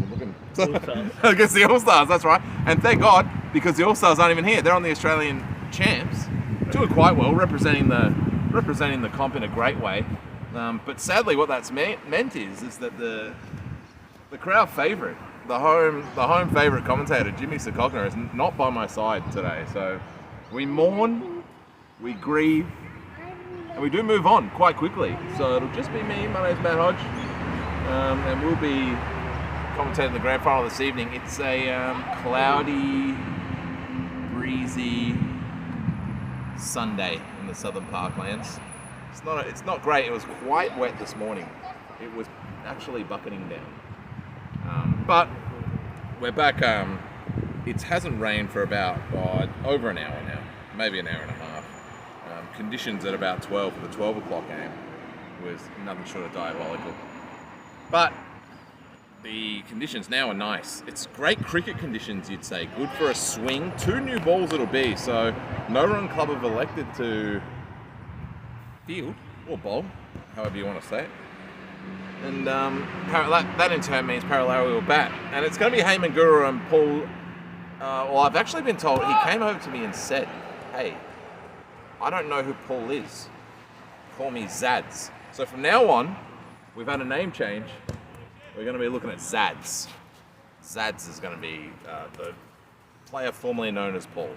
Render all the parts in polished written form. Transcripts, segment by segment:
I'm looking All-Stars. against the All-Stars, that's right. And thank God, because the All-Stars aren't even here. They're on the Australian champs, doing quite well, representing the comp in a great way. But sadly, what that's meant is that the crowd favourite, the home favourite commentator, Jimmy Sakogner, is not by my side today. So we mourn, we grieve, and we do move on quite quickly. So it'll just be me. My name's Matt Hodge, and we'll be commentating the grand final this evening. It's a cloudy, breezy Sunday in the Southern Parklands. It's not great. It was quite wet this morning. It was actually bucketing down. But we're back. It hasn't rained for about over an hour now, maybe an hour and a half. Conditions at about 12 for the 12 o'clock game was nothing short of diabolical. But the conditions now are nice. It's great cricket conditions, you'd say. Good for a swing. 2 new balls it'll be. So no run club have elected to field or bowl, however you want to say it. And that in turn means Paralowie will bat. And it's going to be Heyman Guru and Paul. Well, I've actually been told, he came over to me and said, hey, I don't know who Paul is. Call me Zads. So from now on, we've had a name change. We're going to be looking at Zads. Zads is going to be the player formerly known as Paul.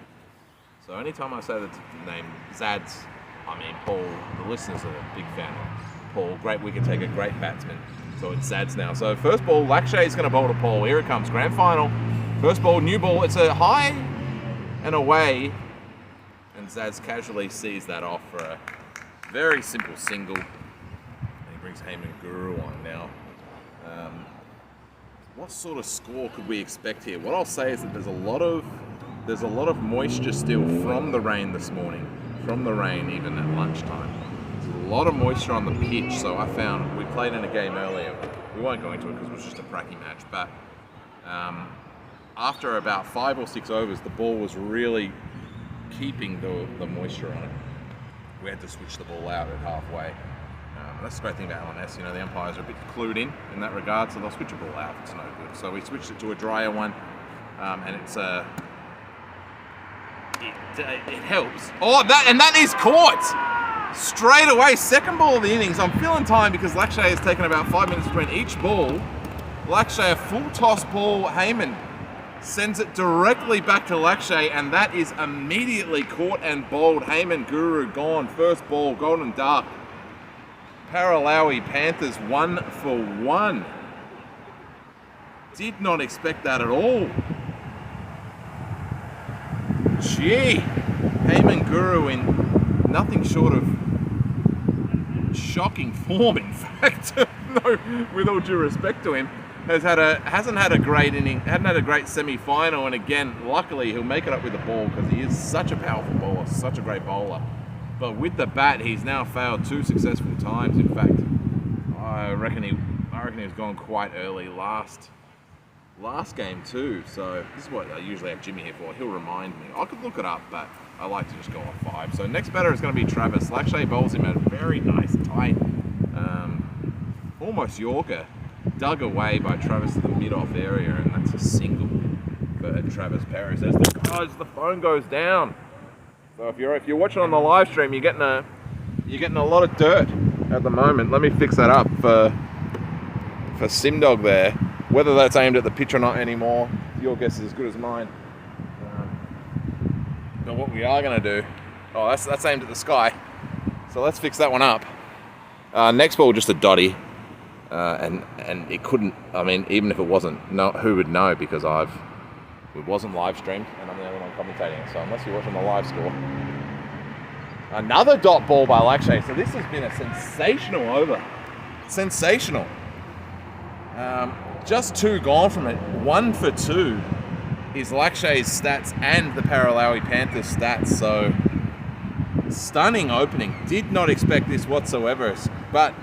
So anytime I say the name Zads, I mean Paul, the listeners are a big fan of Paul. Great wicket taker, great batsman. So it's Zads now. So first ball, Lakshay is going to bowl to Paul. Here it comes, grand final. First ball, new ball. It's a high and away. And Zads casually sees that off for a very simple single. And he brings Heyman Guru on now. What sort of score could we expect here? What I'll say is that there's a lot of moisture still from the rain this morning. From the rain even at lunchtime. There's a lot of moisture on the pitch, so I found, we played in a game earlier. We won't go into it because it was just a pracky match, but after about 5 or 6 overs, the ball was really keeping the moisture on it. We had to switch the ball out at halfway. That's the great thing about LNS, you know, the umpires are a bit clued in that regard, so they'll switch a ball out if it's no good. So we switched it to a drier one, and it helps. Oh, that is caught! Straight away, second ball of the innings. I'm feeling time because Lakshay has taken about 5 minutes between each ball. Lakshay, a full toss ball, Heyman sends it directly back to Lakshay, and that is immediately caught and bowled. Heyman Guru gone. First ball, golden duck. Paralowie Panthers 1 for 1. Did not expect that at all. Gee, Heyman Guru in nothing short of shocking form, in fact. No, with all due respect to him, hasn't had a great inning, hadn't had a great semi-final, and again, luckily he'll make it up with the ball because he is such a powerful bowler, such a great bowler. But with the bat, he's now failed 2 successful times. In fact, I reckon he was gone quite early last game too. So this is what I usually have Jimmy here for. He'll remind me. I could look it up, but I like to just go off 5. So next batter is going to be Travis. Lakshay bowls him a very nice tight, almost Yorker, dug away by Travis to the mid-off area, and that's a single for Travis Paris. As the phone goes down. So if you're watching on the live stream, you're getting a lot of dirt at the moment. Let me fix that up for Simdog there. Whether that's aimed at the pitch or not anymore, your guess is as good as mine. But what we are going to do, that's aimed at the sky. So let's fix that one up. Next ball, just a dotty, and it couldn't. I mean, even if it wasn't, no, who would know? Because it wasn't live streamed, and I'm the only one commentating. So unless you're watching the live score, another dot ball by Lakshay. So this has been a sensational over. Sensational. Just 2 gone from it. 1 for 2 is Lakshay's stats and the Paralowie Panthers stats. So stunning opening. Did not expect this whatsoever. But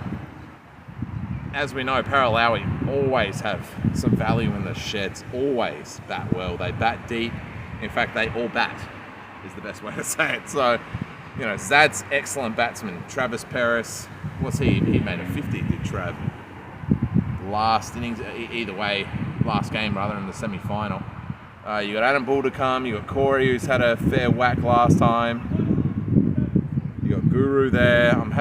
as we know, Paralowie always have some value in the sheds. Always bat well. They bat deep. In fact, they all bat, is the best way to say it. So, you know, Zad's excellent batsman. Travis Paris, what's he? He made a 50, did Trav. Last innings, either way, last game rather in the semi-final. You got Adam Bull to come. You got Corey, who's had a fair whack last time. You got Guru there. I'm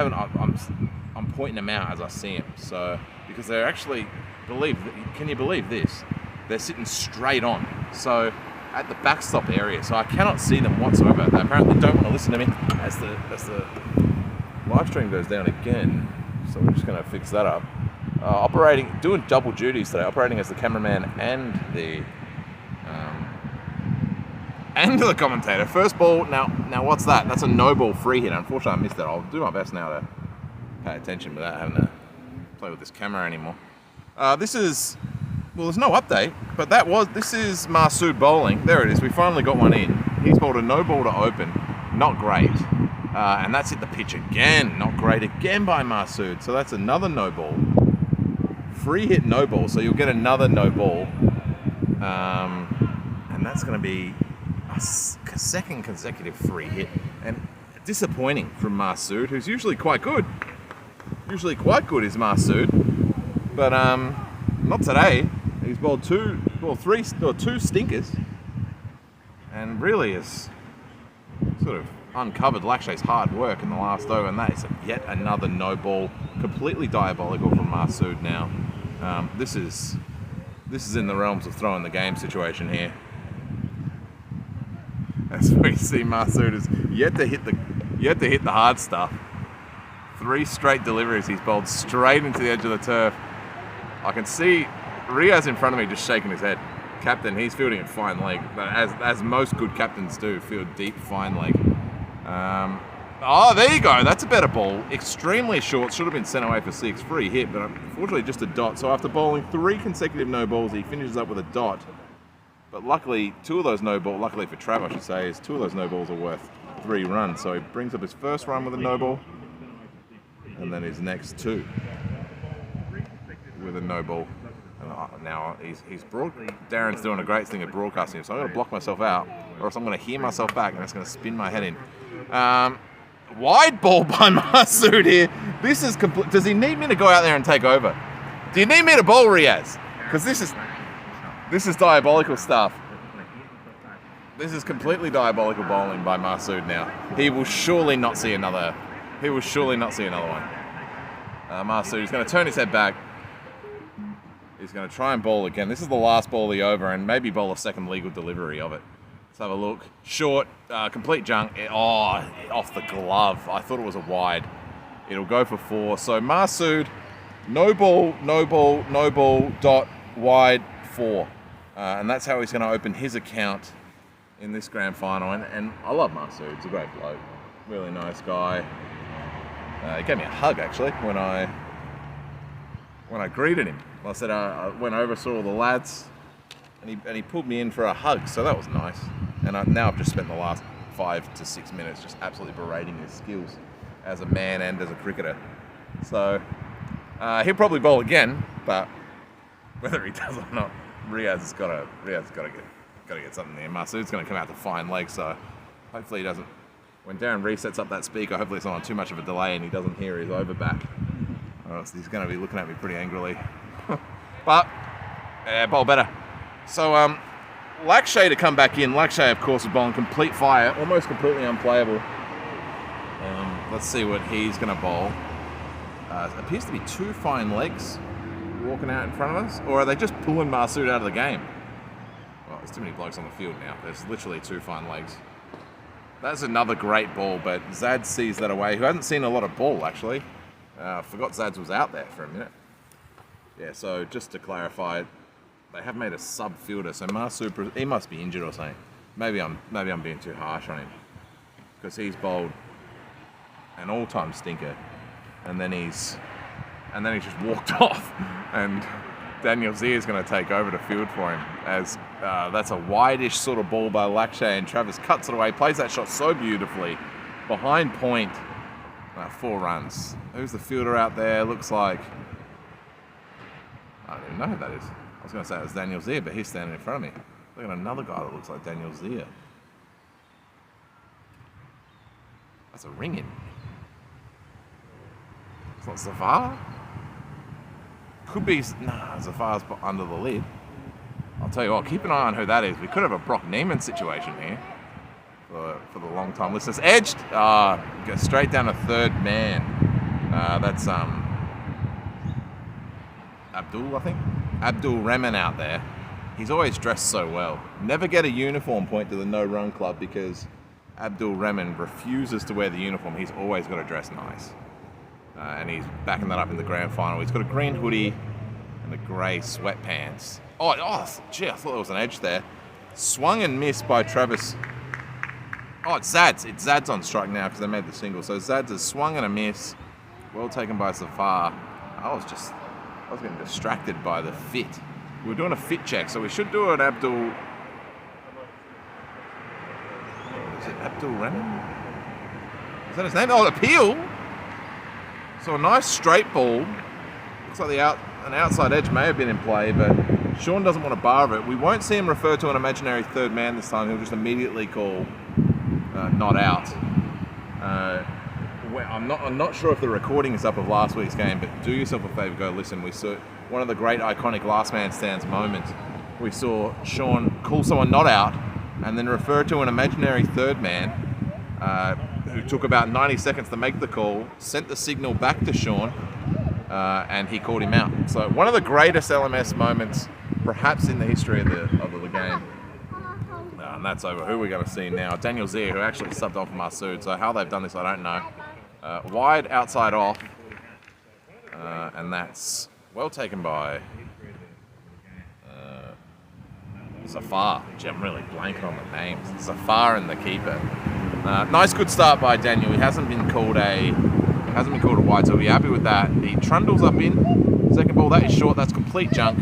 pointing them out as I see them. So because they're actually can you believe this? They're sitting straight on. So at the backstop area. So I cannot see them whatsoever. They apparently don't want to listen to me as the live stream goes down again. So we're just going to fix that up. Doing double duties today, operating as the cameraman and the commentator. First ball, now what's that? That's a no ball free hit. Unfortunately, I missed that. I'll do my best now to pay attention without having to play with this camera anymore. There's no update, but this is Masood bowling. There it is. We finally got one in. He's bowled a no ball to open. Not great. And that's hit the pitch again. Not great again by Masood. So that's another no ball. Free hit no ball. So you'll get another no ball. And that's going to be a second consecutive free hit. And disappointing from Masood, who's usually quite good. Usually quite good is Masood. But not today. He's bowled two stinkers. And really has sort of uncovered Lakshay's hard work in the last over, and that is yet another no ball, completely diabolical from Masood now. This is in the realms of throwing the game situation here. As we see, Masood is yet to hit the hard stuff. 3 straight deliveries he's bowled straight into the edge of the turf. I can see Riaz in front of me just shaking his head. Captain, he's fielding at fine leg, as most good captains do, field deep fine leg. There you go. That's a better ball. Extremely short. Should have been sent away for 6. Free hit, but unfortunately just a dot. So after bowling 3 consecutive no balls, he finishes up with a dot. But luckily, luckily for Trav, I should say, is 2 of those no balls are worth 3 runs. So he brings up his first run with a no ball, and then his next 2 with a no ball. And now Darren's doing a great thing at broadcasting, so I'm going to block myself out, or else I'm going to hear myself back, and it's going to spin my head in. Wide ball by Masood here. This is complete. Does he need me to go out there and take over? Do you need me to bowl, Riaz? Because this is diabolical stuff. This is completely diabolical bowling by Masood now. He will surely not see another one. Masood is going to turn his head back. He's going to try and bowl again. This is the last ball of the over, and maybe bowl a second legal delivery of it. Let's have a look. Short, complete junk. Off the glove. I thought it was a wide. It'll go for 4. So Masood, no ball, dot, wide, 4. And that's how he's going to open his account in this grand final. And I love Masood. He's a great bloke. Really nice guy. He gave me a hug, actually, when I greeted him. I said I went over, saw all the lads, and he pulled me in for a hug, so that was nice. And now I've just spent the last 5 to 6 minutes just absolutely berating his skills as a man and as a cricketer. So he'll probably bowl again, but whether he does or not, Riaz's got to get something there. Masood's going to come out to fine leg, so hopefully he doesn't. When Darren resets up that speaker, hopefully it's not on too much of a delay and he doesn't hear his over back. Or else he's going to be looking at me pretty angrily. But, bowl better. So, Lakshay to come back in. Lakshay, of course, is bowling complete fire, almost completely unplayable. Let's see what he's going to bowl. Appears to be 2 fine legs walking out in front of us. Or are they just pulling Masood out of the game? Well, there's too many blokes on the field now. There's literally 2 fine legs. That's another great ball, but Zad sees that away, who hasn't seen a lot of ball, actually. Forgot Zads was out there for a minute. Yeah, so just to clarify, they have made a sub fielder, so Masood, he must be injured or something. Maybe I'm being too harsh on him, because he's bowled an all-time stinker, and then he's just walked off, and Daniel Zia is going to take over to field for him, as that's a wide-ish sort of ball by Lakshay, and Travis cuts it away, plays that shot so beautifully, behind point. 4 runs. Who's the fielder out there? Looks like, I don't even know who that is. I was going to say it was Daniel Zia, but he's standing in front of me. Look at another guy that looks like Daniel Zia. That's a ring in. It's not Zafar? Could be. Nah, Zafar's under the lid. I'll tell you what, keep an eye on who that is. We could have a Brock Neiman situation here for the long-time listeners. Edged, goes straight down to third man. That's Abdul, I think. Abdul Rahman out there. He's always dressed so well. Never get a uniform point to the no-run club because Abdul Rahman refuses to wear the uniform. He's always got to dress nice. And he's backing that up in the grand final. He's got a green hoodie and the grey sweatpants. Gee, I thought there was an edge there. Swung and missed by Travis. Oh, it's Zads. It's Zads on strike now because they made the single. So Zads has swung and a miss. Well taken by Zafar. I was getting distracted by the fit. We were doing a fit check, so we should do an Abdul... Is it Abdul Rahman? Is that his name? Oh, appeal! So a nice straight ball. Looks like an outside edge may have been in play, but Sean doesn't want to bar of it. We won't see him refer to an imaginary third man this time. He'll just immediately call not out. I'm not sure if the recording is up of last week's game, but do yourself a favour, go listen. We saw one of the great iconic last man stands moments. We saw Sean call someone not out and then refer to an imaginary third man who took about 90 seconds to make the call, sent the signal back to Sean, and he called him out. So one of the greatest LMS moments perhaps in the history of the game. And that's over. Who are we going to see now? Daniel Zia, who actually subbed off Masood. So how they've done this, I don't know. Wide, outside off. And that's well taken by Zafar. Gee, I'm really blanking on the names. Zafar and the keeper. Nice, good start by Daniel. He hasn't been called a wide, so we'll be happy with that. He trundles up in. Second ball, that is short. That's complete junk.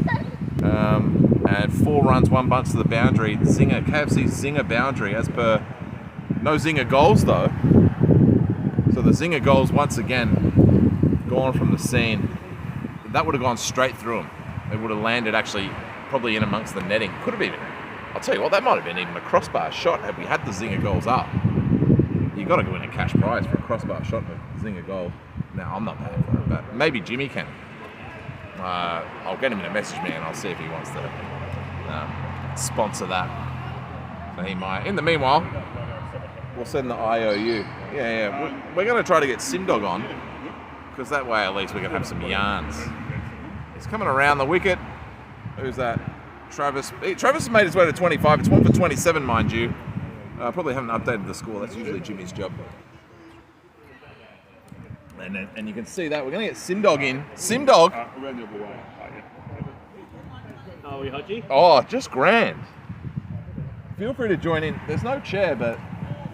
And 4 runs, 1 bunch to the boundary. Zinger, KFC Zinger boundary, as per no Zinger goals though. So the Zinger goals once again gone from the scene. That would have gone straight through him. It would have landed actually probably in amongst the netting. Could have been. I'll tell you what, that might have been even a crossbar shot had we had the Zinger goals up. You got to go in a cash prize for a crossbar shot with Zinger goal. Now I'm not paying for it, but maybe Jimmy can. I'll get him in a message me and I'll see if he wants to sponsor that. So he might. In the meanwhile, we'll send the IOU. Yeah. We're going to try to get Simdog on because that way at least we can have some yarns. He's coming around the wicket. Who's that? Travis. Travis has made his way to 25. It's 1 for 27, mind you. Probably haven't updated the score. That's usually Jimmy's job. And you can see that. We're going to get Simdog in. Simdog. Are we Hodgie? Oh, just grand. Feel free to join in. There's no chair, but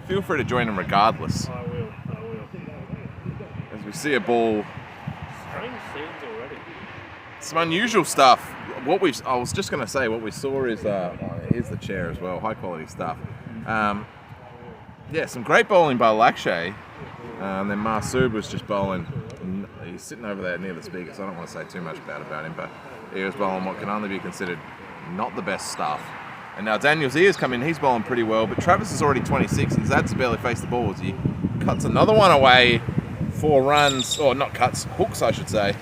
feel free to join in regardless. I will. As we see a ball. Strange scenes already. Some unusual stuff. I was just going to say, what we saw is, here's the chair as well, high quality stuff. Some great bowling by Lakshay. And then Masood was just bowling. He's sitting over there near the speaker, so I don't want to say too much about him, but he was bowling what can only be considered not the best stuff. And now Daniel's ears come in, he's bowling pretty well, but Travis is already 26 and Zad's barely faced the ball as he cuts another one away. 4 runs, or not cuts, hooks I should say.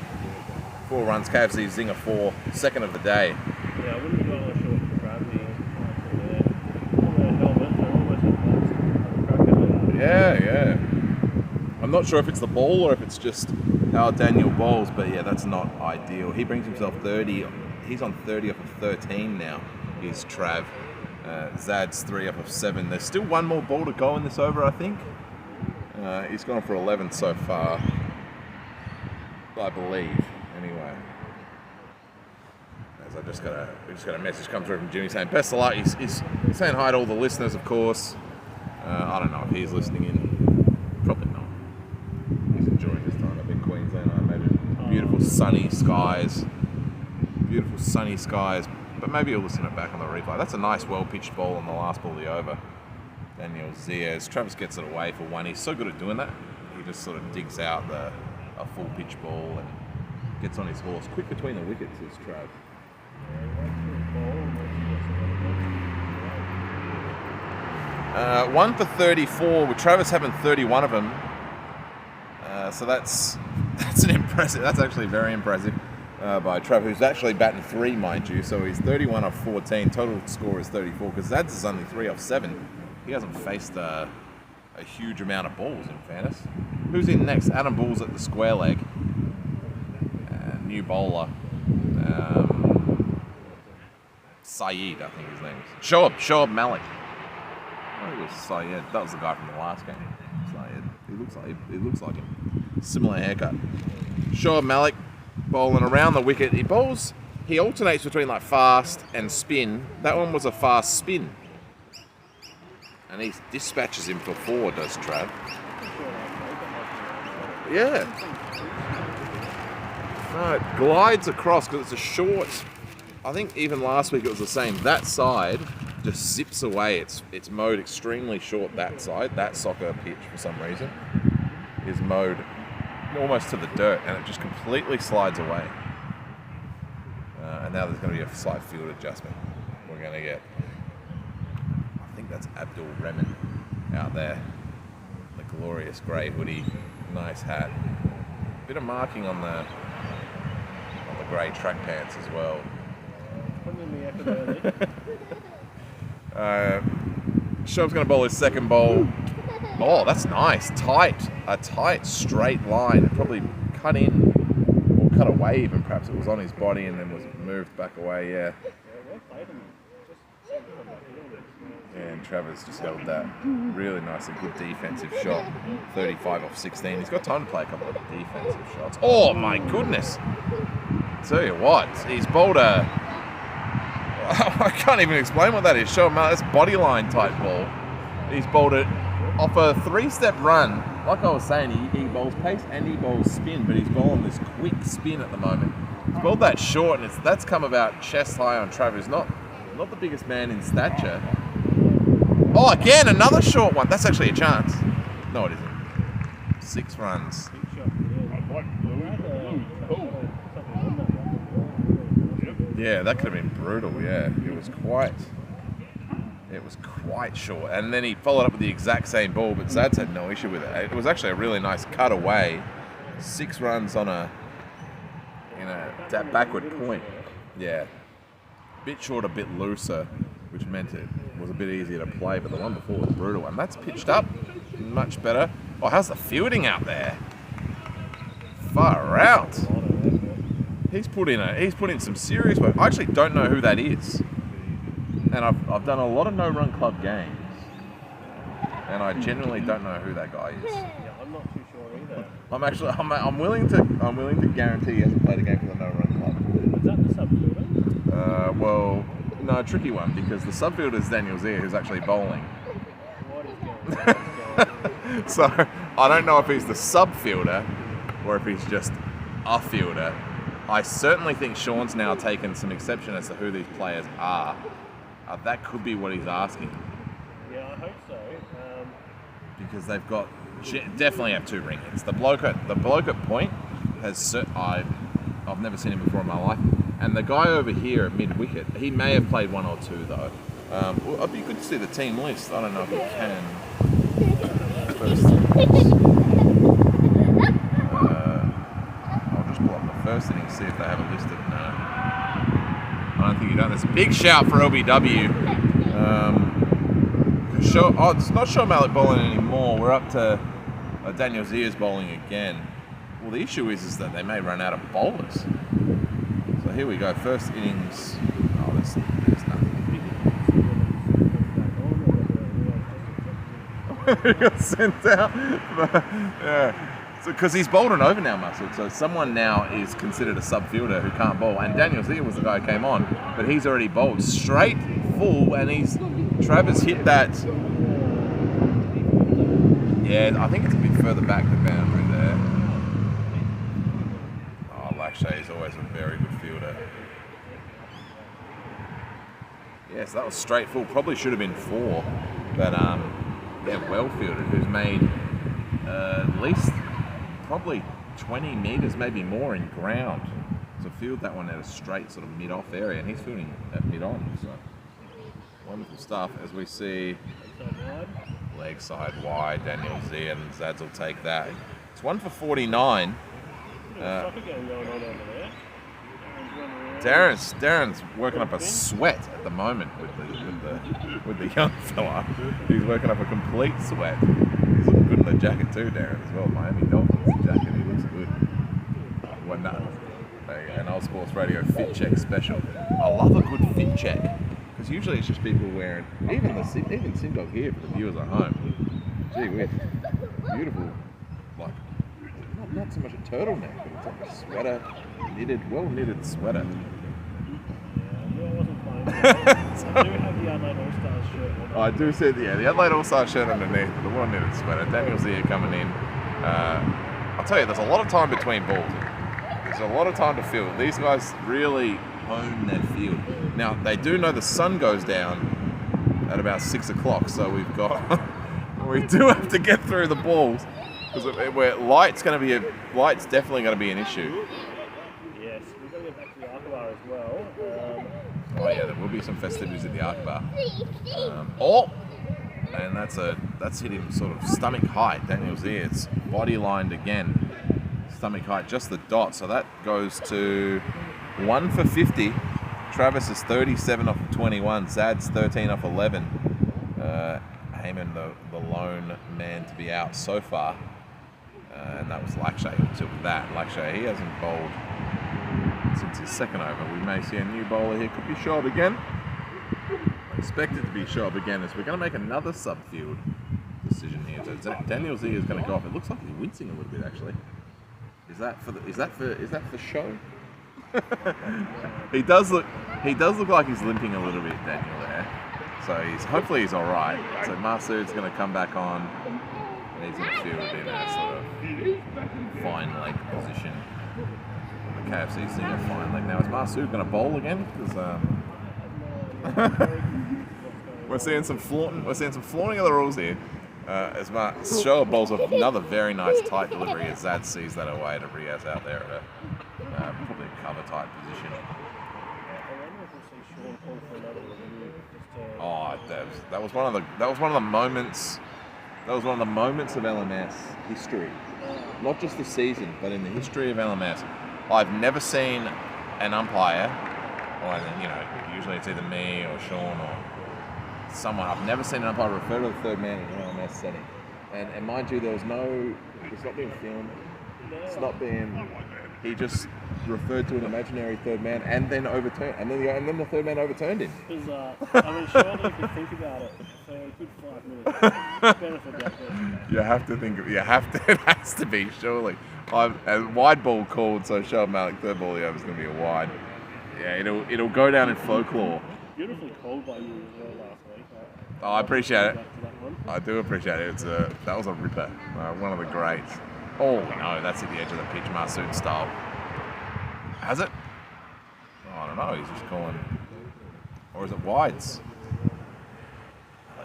4 runs, KFC Zinger 4, second of the day. Yeah, I wouldn't go on a short gravity. Yeah. I'm not sure if it's the ball or if it's just how Daniel bowls, but yeah, that's not ideal. He brings himself 30. He's on 30 off of 13 now. He's Trav. Zad's 3 off of 7. There's still 1 more ball to go in this over, I think. He's gone for 11 so far, I believe. Anyway, as we just got a message come through from Jimmy saying best of luck. He's saying hi to all the listeners, of course. I don't know if he's listening in. Probably not. He's enjoying his time up in Queensland, I imagine. Beautiful sunny skies. But maybe he'll listen it back on the replay. That's a nice, well-pitched ball on the last ball of the over. Daniel Zias. Travis gets it away for 1. He's so good at doing that. He just sort of digs out a full pitch ball and gets on his horse. Quick between the wickets is Trav. 1 for 34, with Travis having 31 of them. So that's an impressive. That's actually very impressive. by Trav, who's actually batting 3, mind you. So he's 31 off 14. Total score is 34 because Zads is only 3 off 7. He hasn't faced a huge amount of balls, in fairness. Who's in next? Adam Bull's at the square leg. New bowler. Saeed, I think his name is. Shoaib Malik. Oh, it was Syed. That was the guy from the last game. Syed. He looks like him. Similar haircut. Shoaib Malik bowling around the wicket. He alternates between like fast and spin. That one was a fast spin. And he dispatches him for 4, does Trav. Yeah. No, it glides across because it's a short. I think even last week it was the same. That side just zips away. It's mowed extremely short, that side. That soccer pitch, for some reason, is mowed almost to the dirt, and it just completely slides away. And now there's going to be a slight field adjustment. We're going to get, I think that's Abdul Rehman out there. The glorious grey hoodie, nice hat. Bit of marking on the grey track pants as well. Shoaib's going to bowl his second bowl. Oh, that's nice. A tight, straight line. Probably cut in, or cut away even perhaps. It was on his body and then was moved back away, yeah. And Travis just held that really nice and good defensive shot. 35 off 16. He's got time to play a couple of defensive shots. Oh my goodness. Tell you what, he's bowled a... I can't even explain what that is. Show him that's bodyline type ball. He's bowled it off a 3-step run. Like I was saying, he bowls pace and he bowls spin, but he's bowling this quick spin at the moment. He's bowled that short, and that's come about chest high on Travis. Not the biggest man in stature. Oh, again, another short one. That's actually a chance. No, it isn't. 6 runs. Yeah, that could have been brutal, yeah. It was quite short. And then he followed up with the exact same ball, but Zads had no issue with it. It was actually a really nice cut away. 6 runs on that backward point. Yeah. Bit short, a bit looser, which meant it was a bit easier to play, but the one before was brutal. And that's pitched up much better. Oh, how's the fielding out there? Far out. He's put in some serious work. I actually don't know who that is. And I've done a lot of no-run club games. And I genuinely don't know who that guy is. Yeah, I'm not too sure either. I'm willing to guarantee he hasn't played a game for the no-run club. Is that the sub-fielder? Well, no, tricky one, because the sub-fielder is Daniel Zia, who's actually bowling. What is going on? So, I don't know if he's the sub-fielder or if he's just a fielder. I certainly think Sean's now taken some exception as to who these players are. That could be what he's asking. Yeah, I hope so. Because they've got definitely have 2 ring hits. The bloke at point has I've never seen him before in my life. And the guy over here at mid wicket, he may have played 1 or 2 though. Well, it'd be good to see the team list. I don't know if he can. I'll just pull up the first inning, see if they have a list of. No, I don't think you don't. There's a big shout for LBW. It's not Shoaib Malik bowling anymore. We're up to Daniel Zia's bowling again. Well, the issue is that they may run out of bowlers. So here we go. First innings. Oh, there's nothing. He got sent out. Yeah. Because he's bowled an over now, Muscle. So someone now is considered a sub-fielder who can't bowl. And Daniel Zia was the guy who came on. But he's already bowled straight full. And Travis hit that. Yeah, I think it's a bit further back the boundary there. Oh, Lakshay is always a very good fielder. Yes, that was straight full. Probably should have been 4. But, yeah, well fielded, who's made at least probably 20 metres, maybe more in ground. To field that one at a straight sort of mid-off area, and he's fielding at mid-on. So wonderful stuff as we see leg side wide, Daniel Zia, and Zads will take that. It's 1 for 49. Soccer game going on over there. Darren's working up a sweat at the moment with the young fella. He's working up a complete sweat. He's looking good in the jacket too, Darren, as well. Miami Dolphins jacket. He looks good. Well, no. An Old Sports Radio fit check special. I love a good fit check because usually it's just people wearing even Sindog here for the viewers at home. Gee whiz, beautiful, like not so much a turtleneck, but it's like a sweater, well knitted sweater. Yeah, I wasn't playing. I do have the Adelaide All-Stars shirt on. I do see the Adelaide All-Stars shirt underneath, but the well knitted sweater. Daniel's here coming in. I'll tell you, there's a lot of time between balls. There's a lot of time to field. These guys really hone their field. Now, they do know the sun goes down at about 6 o'clock, so we do have to get through the balls because light's definitely going to be an issue. Yes, we've got to get back to the Arkabar as well. Oh yeah, there will be some festivities at the Arkabar. And that's hit him sort of stomach height. Daniel's ear, it's body lined again. Stomach height, just the dot. So that goes to 1 for 50. Travis is 37 off of 21. Zad's 13 off 11. Heyman, the lone man to be out so far. And that was Lakshay who took that. Lakshay, he hasn't bowled since his second over. We may see a new bowler here. Could be Shoaib again. Expected to be Shoaib again as we're going to make another subfield decision here. So Daniel's ear is going to go off. It looks like he's wincing a little bit actually. Is that for show? He does look like he's limping a little bit, Daniel there. So hopefully he's all right. So Masood's going to come back on, and he's going to field in a sort of fine leg position. The KFC's seeing a fine leg now. Is Masood going to bowl again? Because we're seeing some flaunting of the rules here. As Shoaib bowls another very nice tight delivery as Zad sees that away to Riaz out there at probably a cover type position. Oh, that was one of the moments. That was one of the moments of LMS history, not just the season, but in the history of LMS. I've never seen an umpire, or usually it's either me or Sean or someone. I've never seen an umpire refer to the third man in an LMS setting, and mind you, it's not being filmed. It's not being. He just referred to an imaginary third man and then overturned, and then the third man overturned him. Because surely if you think about it for a good 5 minutes, benefit that person. You have to think. It has to be surely. A wide ball called, so Shoaib Malik third ball over is going to be a wide. Yeah, it'll go down in folklore. Beautifully called by you as well last week. Oh, I appreciate it. I do appreciate it. That was a ripper. One of the greats. Oh no, that's at the edge of the pitch, Masood style. Has it? Oh, I don't know. He's just calling. Or is it wides?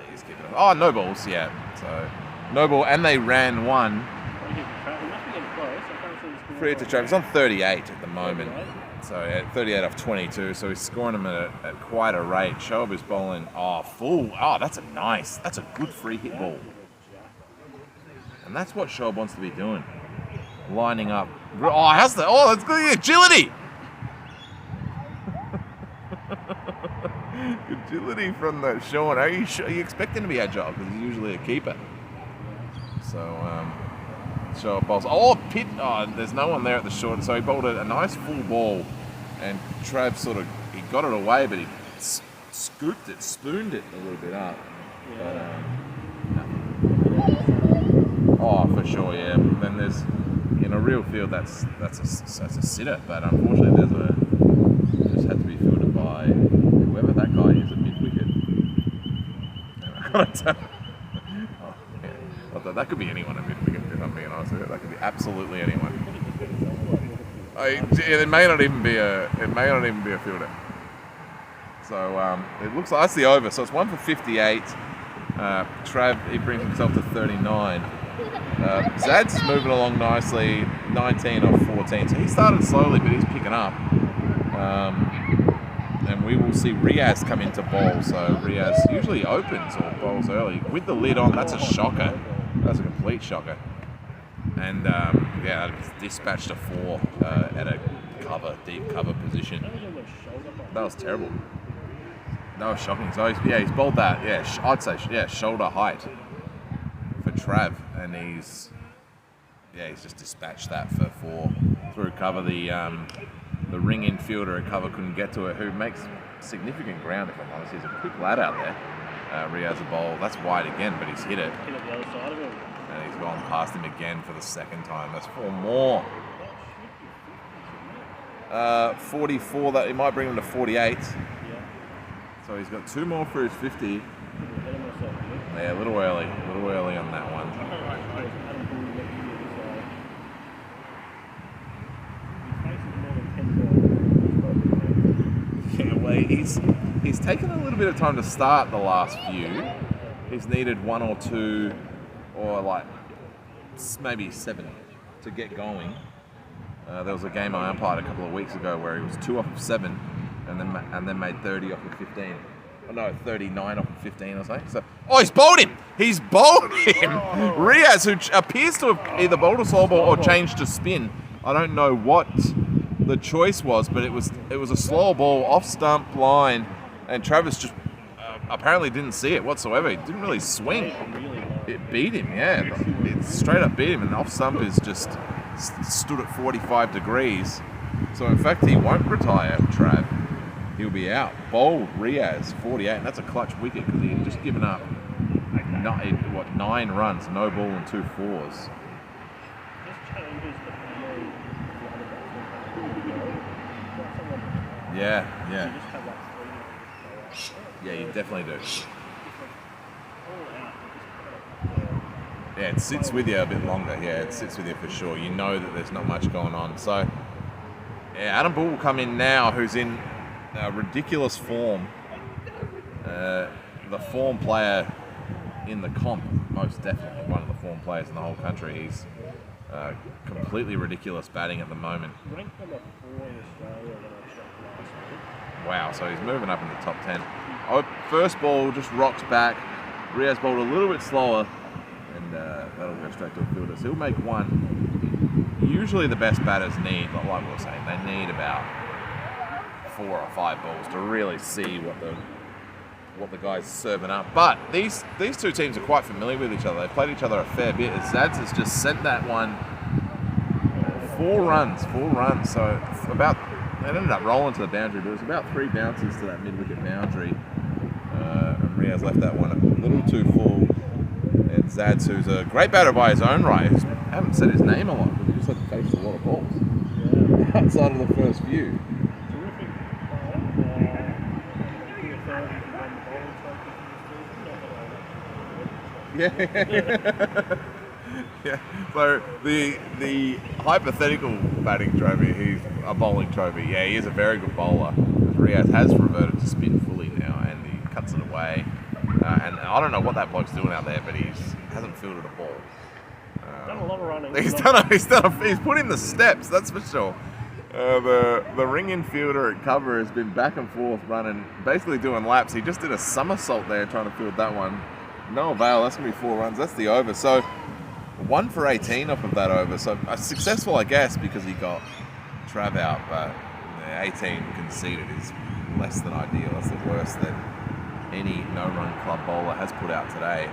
He's giving it. Oh, no balls. Yeah. So no ball, and they ran one. Free to Travis. He's on 38 at the moment. So at 38 off 22. So he's scoring them at quite a rate. Shoaib is bowling. Oh, full. Oh, that's a good free hit ball. And that's what Shoaib wants to be doing. Lining up. That's good agility. Agility from the Sean. Are you expecting to be agile? Because he's usually a keeper. So, Shoaib bowls. Oh, Pitt. Oh, there's no one there at the short. So he bowled a nice full ball. And Trav he got it away, but he spooned it a little bit up. Yeah. Oh, for sure, yeah. Then there's, in a real field, that's a sitter, but unfortunately it just had to be fielded by whoever that guy is at mid-wicket. That could be anyone at mid-wicket, if I'm being honest with you. That could be absolutely anyone. It may not even be a fielder. So it looks like that's the over. So it's 1 for 58. Trav, he brings himself to 39. Zad's moving along nicely, 19 off 14. So he started slowly, but he's picking up. And we will see Riaz come into bowl. So Riaz usually opens or bowls early. With the lid on, that's a shocker. That's a complete shocker. And it's dispatched to 4 at a deep cover position. That was almost shoulder height. That was terrible. That was shocking. So he's bowled that. Yeah, I'd say shoulder height for Trav, and he's just dispatched that for 4 through cover. The ring infielder at cover couldn't get to it, who makes significant ground, if I'm honest. He's a quick lad out there. Riaz a bowl. That's wide again, but he's hit it. Hit it the other side of him. And he's gone past him again for the second time. That's 4 more. 44, that he might bring him to 48. Yeah. So he's got 2 more for his 50. Ahead of myself, Yeah, a little early on that one. Yeah, well, he's taken a little bit of time to start the last few. He's needed 1 or 2, or like maybe 7 to get going. There was a game I umpired a couple of weeks ago where he was 2 off of 7, and then made 30 off of 15. Oh no, 39 off of 15 or something. So, he's bowled him! He's bowled him! Riaz, who appears to have either bowled a slow ball or changed to spin. I don't know what the choice was, but it was a slow ball off stump line, and Travis just apparently didn't see it whatsoever. He didn't really swing. It beat him, yeah. It straight up beat him, and off stump is just stood at 45 degrees. So in fact, he won't retire, Trav. He'll be out. Bowled Riaz, 48, and that's a clutch wicket because he had just given up 9 runs, no ball and 2 fours. Yeah. Yeah, you definitely do. Yeah, it sits with you a bit longer. Yeah, it sits with you for sure. You know that there's not much going on. So, yeah, Adam Bull will come in now, who's in ridiculous form. The form player in the comp, most definitely one of the form players in the whole country. He's completely ridiculous batting at the moment. Ranked number 4 in Australia when I checked last week. Wow, so he's moving up in the top 10. First ball just rocks back. Riaz bowled a little bit slower, and that'll go straight to a fielder. So he'll make 1. Usually the best batters need, like we were saying, they need about 4 or 5 balls to really see what the guy's serving up. But these 2 teams are quite familiar with each other. They've played each other a fair bit. Zads has just sent that one 4 runs. So it ended up rolling to the boundary, but it was about 3 bounces to that mid-wicket boundary. And Riaz left that one a little too full. And Zads, who's a great batter by his own right, I haven't said his name a lot, but he just had to face a lot of balls outside of the first few. Terrific Yeah. So the hypothetical batting trophy, he's a bowling trophy. Yeah, he is a very good bowler. Riaz has reverted to spin fully now, and he cuts it away. And I don't know what that bloke's doing out there, but he hasn't fielded a ball. Done a lot of running. He's put in the steps, that's for sure. The ring infielder at cover has been back and forth running, basically doing laps. He just did a somersault there trying to field that one. No avail. That's going to be 4 runs. That's the over. So 1 for 18 off of that over. So successful, I guess, because he got Trav out. But 18 conceded is less than ideal. That's the worst that any no-run club bowler has put out today.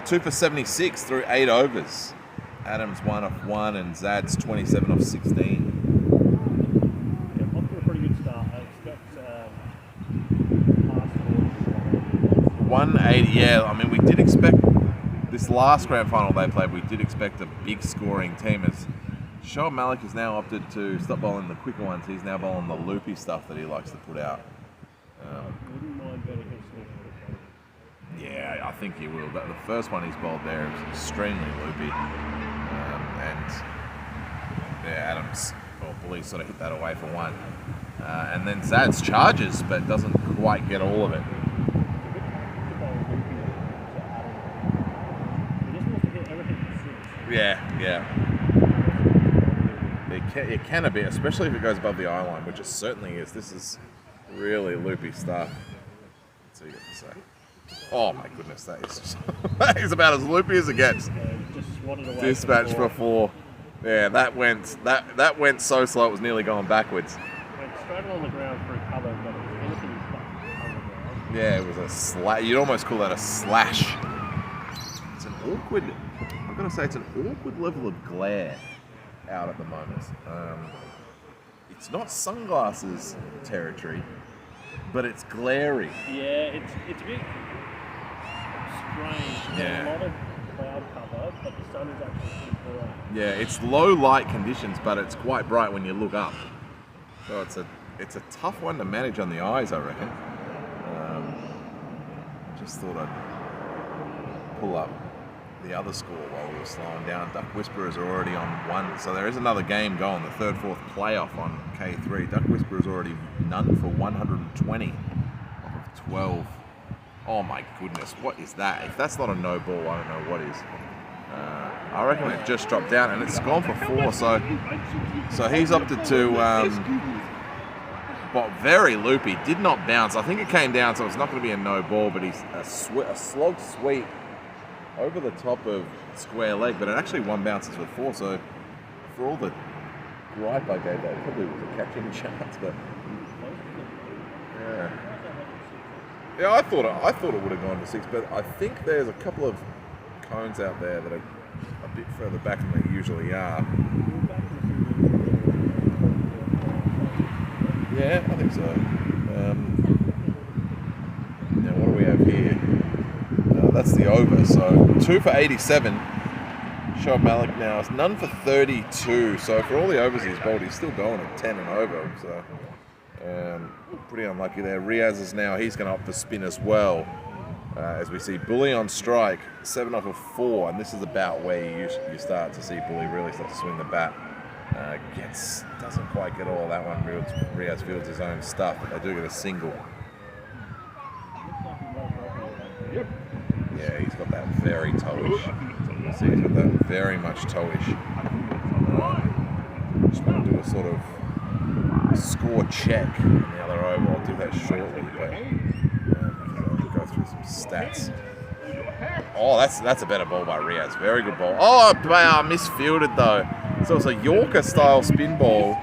2 for 76 through 8 overs. Adams 1 off 1 and Zad's 27 off 16. Yeah, off to a pretty good start. I expect past 180, yeah. I mean, we did expect this last grand final they played. We did expect a big scoring team. As Shoaib Malik has now opted to stop bowling the quicker ones. He's now bowling the loopy stuff that he likes to put out. wouldn't mind betting him Yeah, I think he will. But the first one he's bowled there is extremely loopy, and yeah, Adams or Bully sort of hit that away for 1. And then Zad's charges, but doesn't quite get all of it. Yeah. It can a bit, especially if it goes above the eye line, which it certainly is. This is really loopy stuff. Let's see what you have to say. Oh my goodness, that is about as loopy as it gets. just swatted away. Dispatch for 4. Yeah, that went so slow it was nearly going backwards. Went straight along the ground through cover, but anything stuck on the ground. Yeah, it was a slash. You'd almost call that a slash. It's an awkward. I've got to say, it's an awkward level of glare out at the moment. It's not sunglasses territory, but it's glary. Yeah, it's a bit strange. There's a lot of cloud cover, but the sun is actually pretty bright. Yeah, it's low light conditions, but it's quite bright when you look up. So it's a tough one to manage on the eyes, I reckon. Just thought I'd pull up the other score while we were slowing down. Duck Whisperers are already on 1, so there is another game going, the 3rd-4th playoff on K3. Duck Whisperers already none for 120 off of 12. Oh my goodness, what is that? If that's not a no ball, I don't know what is. I reckon it just dropped down and it's gone for 4, so he's opted to, but very loopy, did not bounce. I think it came down, so it's not going to be a no ball, but he's a slog sweep over the top of square leg, but it actually one bounces with 4, so for all the gripe I gave that, it probably was a catching chance, but yeah, I thought it would have gone to 6, but I think there's a couple of cones out there that are a bit further back than they usually are. Yeah, I think so. Now what do we have here? That's the over, so 2 for 87. Shoaib Malik now is none for 32, so for all the overs he's bowled, he's still going at 10 and over, so pretty unlucky there. Riaz is now, he's going to opt for spin as well, as we see Bully on strike, 7 off of 4, and this is about where you start to see Bully really start to swing the bat. Doesn't quite get all of that one. Riaz fields his own stuff, but they do get a single. Yep. Yeah, he's got that very toe-ish. See, he's got that very much toe-ish. Just want to do a sort of score check on the other over. I'll do that shortly, but I'll go through some stats. Oh, that's a better ball by Riaz. Very good ball. Oh, misfielded though. So it's a Yorker-style spin ball,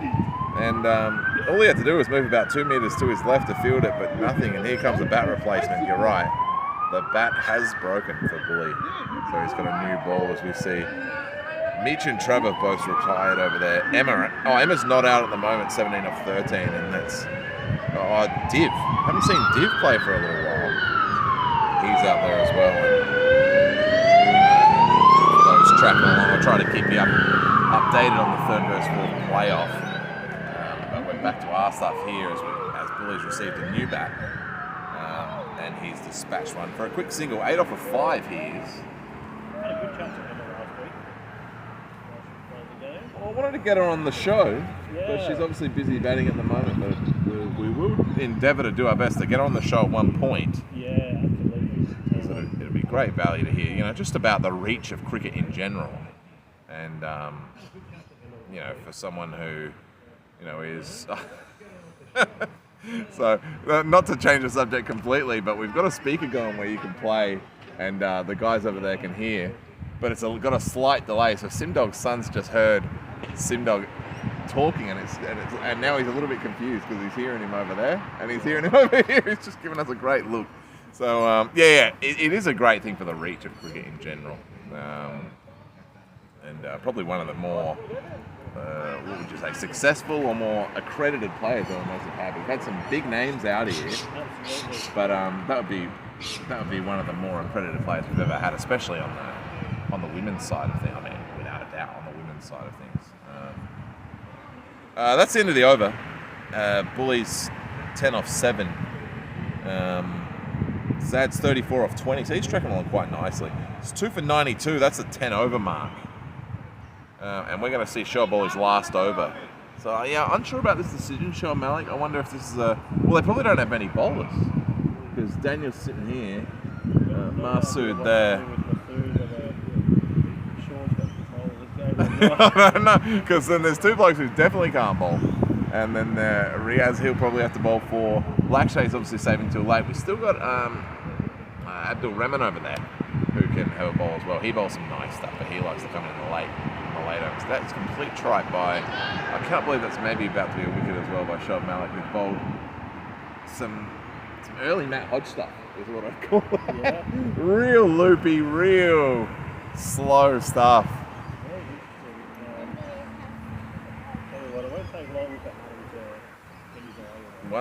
and all he had to do was move about 2 meters to his left to field it, but nothing. And here comes the bat replacement. You're right. The bat has broken for Bully, so he's got a new ball as we see. Meech and Trevor both retired over there. Emma's not out at the moment, 17 off 13, and that's Div. Haven't seen Div play for a little while. He's out there as well. Those tracking along. I'll try to keep you updated on the 3rd versus 4th playoff. But we're back to our stuff here as Bully's received a new bat. And he's dispatched one for a quick single. 8 off of 5 he is. I had a good chat to Emma last week. Well, I wanted to get her on the show, but she's obviously busy batting at the moment. But we will endeavour to do our best to get her on the show at one point. Yeah, absolutely. So it'll be great value to hear, just about the reach of cricket in general. And, for someone who, is... So, not to change the subject completely, but we've got a speaker going where you can play and the guys over there can hear, but it's got a slight delay. So Simdog's son's just heard Simdog talking and now he's a little bit confused because he's hearing him over there and he's hearing him over here. He's just giving us a great look. So, it is a great thing for the reach of cricket in general. And probably one of the more... what would you say, successful or more accredited players that almost have had. We've had some big names out here, but that would be one of the more accredited players we've ever had, especially on the women's side of things. I mean, without a doubt, on the women's side of things. That's the end of the over. Bully's 10 off 7. Zad's 34 off 20, so he's tracking along quite nicely. It's 2 for 92. That's a 10 over mark. And we're going to see Shoaib Bully's last over. So, unsure about this decision, Shoaib Malik. I wonder if this is well, they probably don't have many bowlers. Because Daniel's sitting here, Masood there. No, because then there's 2 blokes who definitely can't bowl. And then Riaz, he'll probably have to bowl for. Lakshay's obviously saving till late. We've still got Abdul Rahman over there, who can have a bowl as well. He bowls some nice stuff, but he likes to come in late. Malato. That's complete tripe by, I can't believe that's maybe about to be a wicket as well by Sean Malik, who's bowled some early Matt Hodge stuff, is what I'd call it. Yeah. Real loopy, real slow stuff. Very interesting. Tell you what, it won't take long for Adam to get his eye on it.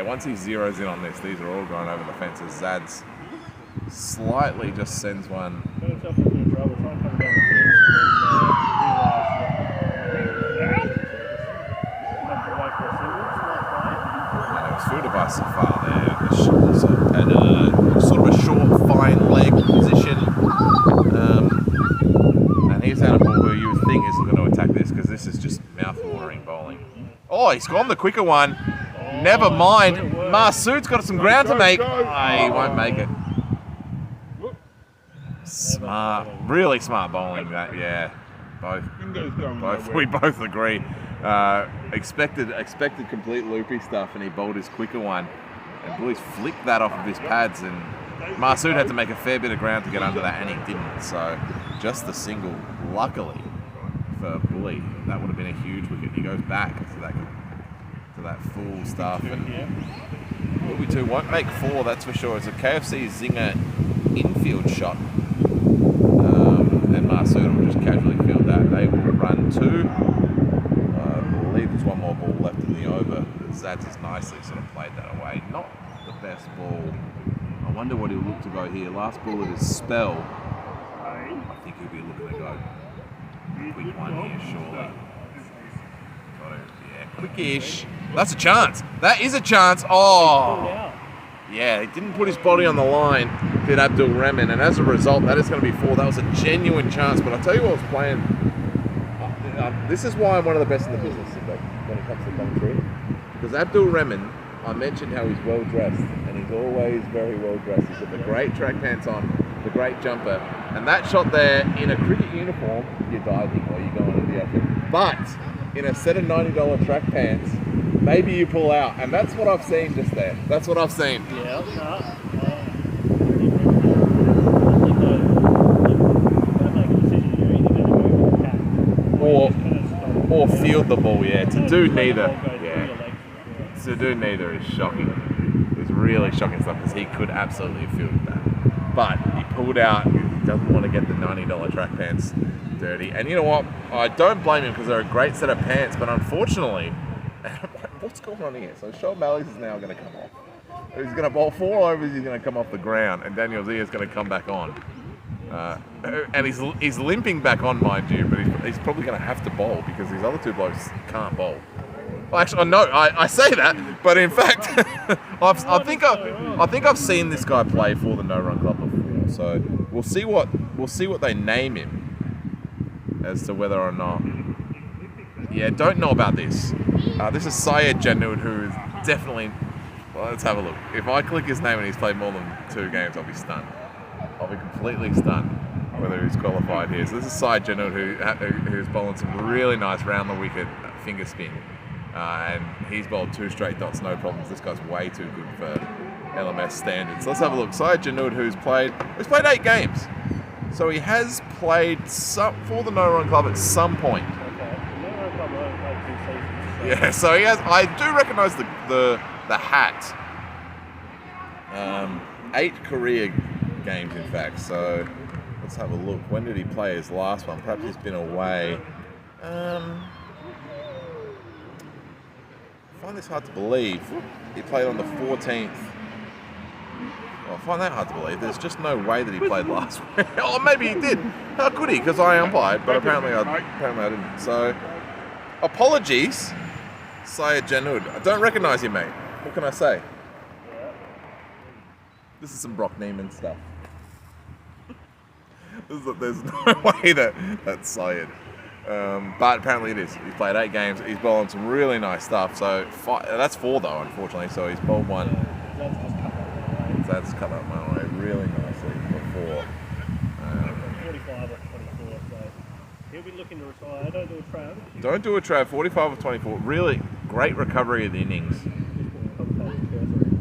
Once he zeroes in on this, these are all going over the fences. Zad's slightly just sends one. Got himself in a bit of trouble, trying to come down the pitch and then realised that And it was fielded by Safar there. At sort of a short, fine leg position. And he's had a ball who you would think isn't going to attack this because this is just mouth-watering bowling. Oh, he's gone the quicker one. Never mind. Masood's got some ground to make. He won't make it. Smart, really smart bowling. That, yeah. We both agree. Expected complete loopy stuff, and he bowled his quicker one. And Bully's flicked that off of his pads, and Masood had to make a fair bit of ground to get under that, and he didn't. So just the single, luckily for Bully, that would have been a huge wicket. He goes back to that full stuff, and Bully 2 won't make 4, that's for sure. It's a KFC Zinger infield shot, and Masood will just casually field that. They will run 2. I believe there's one more ball left in the over. Zaz has nicely sort of played that away. Not the best ball. I wonder what he'll look to go here. Last ball of his spell. I think he'll be looking to go quick one here, surely. Yeah, quickish. That's a chance. That is a chance. Oh. Yeah, he didn't put his body on the line, did Abdul Rahman, and as a result, that is going to be 4. That was a genuine chance. But I'll tell you what I was playing. This is why I'm one of the best in the business when it comes to commentary. Because Abdul Rahman, I mentioned how he's well dressed, and he's always very well dressed. He's got the great track pants on, the great jumper, and that shot there in a cricket uniform, you're diving or you're going into the ocean. But in a set of $90 track pants, maybe you pull out, and that's what I've seen just there. That's what I've seen. Yeah, Or field the ball, yeah. To do neither, yeah. To do neither is shocking. It's really shocking stuff because he could absolutely have fielded that. But he pulled out. He doesn't want to get the $90 track pants dirty. And you know what? I don't blame him because they're a great set of pants. But unfortunately, what's going on here? So Sean Mallis is now going to come off. He's going to bowl 4 overs. He's going to come off the ground, and Daniel Zia is going to come back on. And he's limping back on, mind you, but he's probably going to have to bowl because these other 2 blokes can't bowl. Well, actually, no, I say that, but in fact, I think I've seen this guy play for the No Run Club before. So we'll see what they name him as to whether or not. Yeah, don't know about this. This is Syed Janud, who is definitely. Well, let's have a look. If I click his name and he's played more than 2 games, I'll be stunned. I'll be completely stunned whether he's qualified here. So this is Syed Janud, who's bowling some really nice round the wicket finger spin. And he's bowled 2 straight dots, no problems. This guy's way too good for LMS standards. So let's have a look. Syed Janud, who's played 8 games. So he has played for the No Run Club at some point. Yeah, so he has. I do recognise the hat. 8 career games, in fact. So let's have a look. When did he play his last one? Perhaps he's been away. I find this hard to believe. He played on the 14th. Well, I find that hard to believe. There's just no way that he played last week. Oh, maybe he did. How could he? Because I umpired, but apparently I didn't. So, apologies, Syed Janud. I don't recognise you, mate. What can I say? This is some Brock Neiman stuff. There's no way that's Syed. But apparently it is. He's played 8 games. He's bowled some really nice stuff. So that's 4 though, unfortunately. So he's bowled 1. That's cut up my way really nicely before. 45 or 24. So he'll be looking to retire. Don't do a trav. Don't do a trav. 45 or 24. Really great recovery of the innings.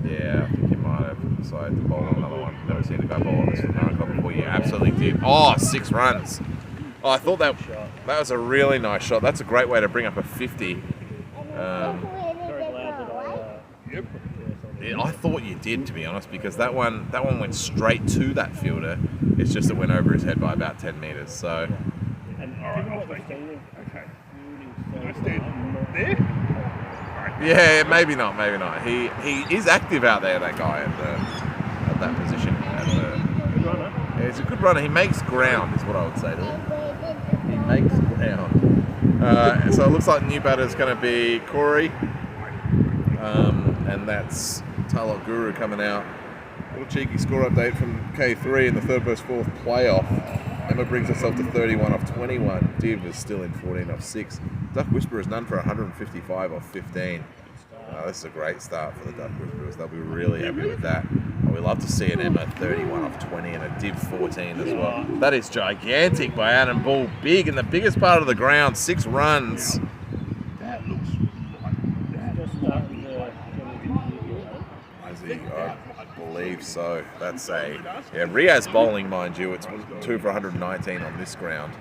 Yeah, I think he might have decided to bowl another one. Never seen a guy bowl on this from Club before. Yeah, absolutely did. Oh, 6 runs. Oh, I thought that was a really nice shot. That's a great way to bring up a 50. Very glad that I thought you did, to be honest, because that one went straight to that fielder. It's just it went over his head by about 10 metres. So. And Okay. I stand there? Yeah, maybe not. He is active out there, that guy at that position. good runner. Yeah, he's a good runner. He makes ground, is what I would say to him. He makes ground. So it looks like new batter is going to be Corey, and that's Talot Guru coming out. Little cheeky score update from K3 in the third versus fourth playoff. Emma brings herself to 31 off 21. Div is still in 14 off 6. Duck Whisperers none for 155 off 15. This is a great start for the Duck Whisperers. They'll be really happy with that. We love to see an Emma 31 off 20 and a Div 14 as well. That is gigantic by Adam Bull. Big in the biggest part of the ground. 6 runs. That looks I believe so. That's Riaz bowling, mind you. It's 2 for 119 on this ground.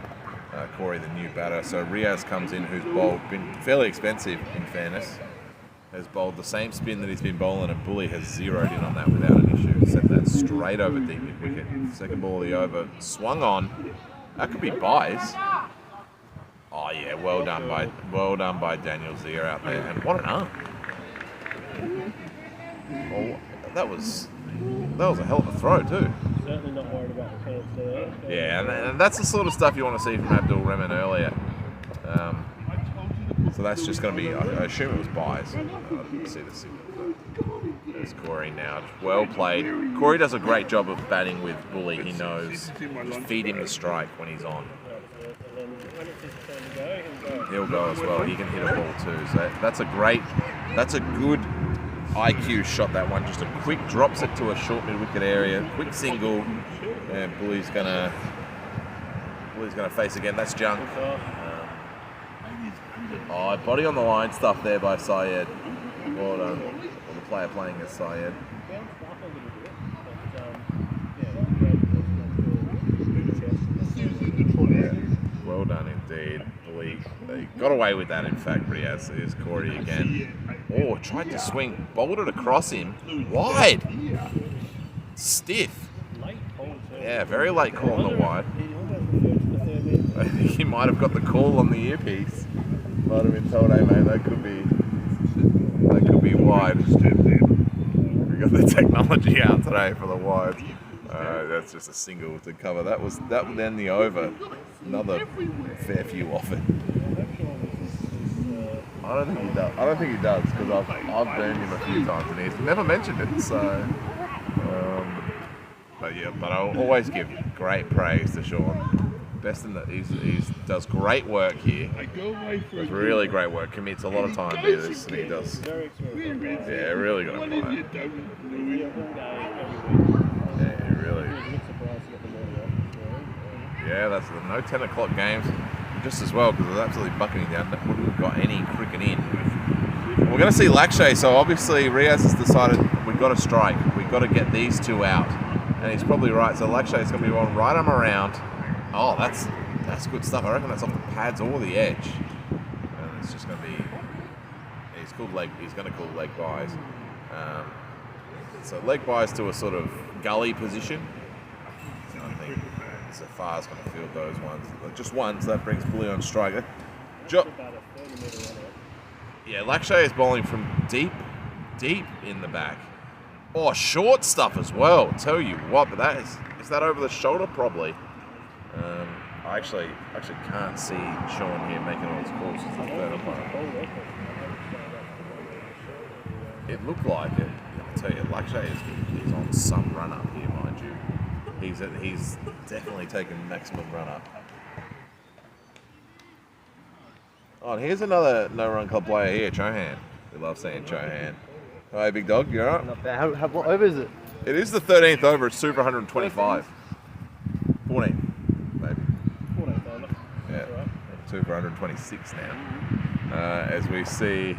Corey, the new batter. So Riaz comes in, who's been fairly expensive in fairness. Has bowled the same spin that he's been bowling, and Bully has zeroed in on that without an issue. Sent that straight over deep mid wicket. Second ball of the over, swung on. That could be buys. Oh yeah, well done by Daniel Zier out there, and what an arm! Oh, that was a hell of a throw too. Certainly not worried about the pants there. Yeah, and that's the sort of stuff you want to see from Abdul Rahman earlier. So that's just going to be, I assume it was buys. I didn't see the signal. There's Corey now. Just well played. Corey does a great job of batting with Bully. He knows. Just feed him the strike when he's on. He'll go as well. He can hit a ball too. So that's a good IQ shot, that one. Just a quick drops it to a short mid-wicket area. Quick single. And Bully's gonna face again. That's junk. Body on the line stuff there by Syed. Well done. The player playing as Syed. Well done indeed. They got away with that, in fact, Riaz. Here's Corey again. Oh, tried to swing, bowled it across him. Wide. Stiff. Yeah, very late call on the wide. I think he might have got the call on the earpiece. Might have been told, hey mate, that could be wide. We got the technology out today for the wide. That's just a single to cover. That would end the over. Another fair few off it. I don't think he does because I've burned him a few times and he's never mentioned it. So, but I'll always give great praise to Sean. Best in that he does great work here. Does really great work. Commits a lot of time to this, and he does. Yeah, really good at it. Yeah, really. Yeah, that's the no 10 o'clock games, just as well because it's absolutely bucketing down. Wouldn't have got any cricket in. We're going to see Lakshay. So obviously Riaz has decided we've got to strike. We've got to get these two out, and he's probably right. So Lakshay is going to be on right arm around. Oh, that's good stuff. I reckon that's off the pads or the edge. And it's just going to be. He's going to call leg buys. So leg buys to a sort of gully position. So I think Safar's going to field those ones. Just one, so that brings Bully on strike. Yeah, Lakshay is bowling from deep in the back. Oh, short stuff as well. Tell you what, but that is that over the shoulder probably. I actually can't see Sean here making all his calls. It's the third umpire. It looked like it. I'll tell you, Lakshay is on some run up here, mind you. He's definitely taken maximum run up. Oh, and here's another no-run club player here, Chohan. We love seeing Chohan. Hi, big dog. You alright? Not bad. What over is it? It is the 13th over. It's 2 for 125. 14. 2 for 126 now. As we see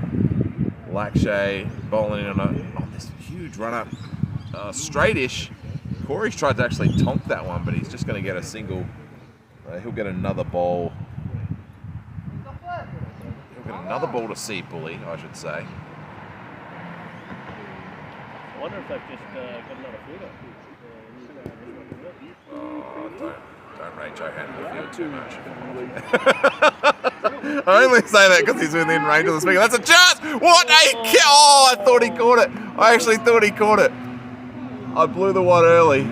Lakshay bowling in on this huge run up, straightish. Corey's tried to actually tonk that one, but he's just going to get a single He'll get another ball. He'll get another ball to see Bully, I should say. I wonder if they've just got another fielder. Oh, don't rate Johan in the field too much. I only say that because he's within range of the speaker. That's a chance! What a kick! Oh, I thought he caught it. I actually thought he caught it. I blew the one early.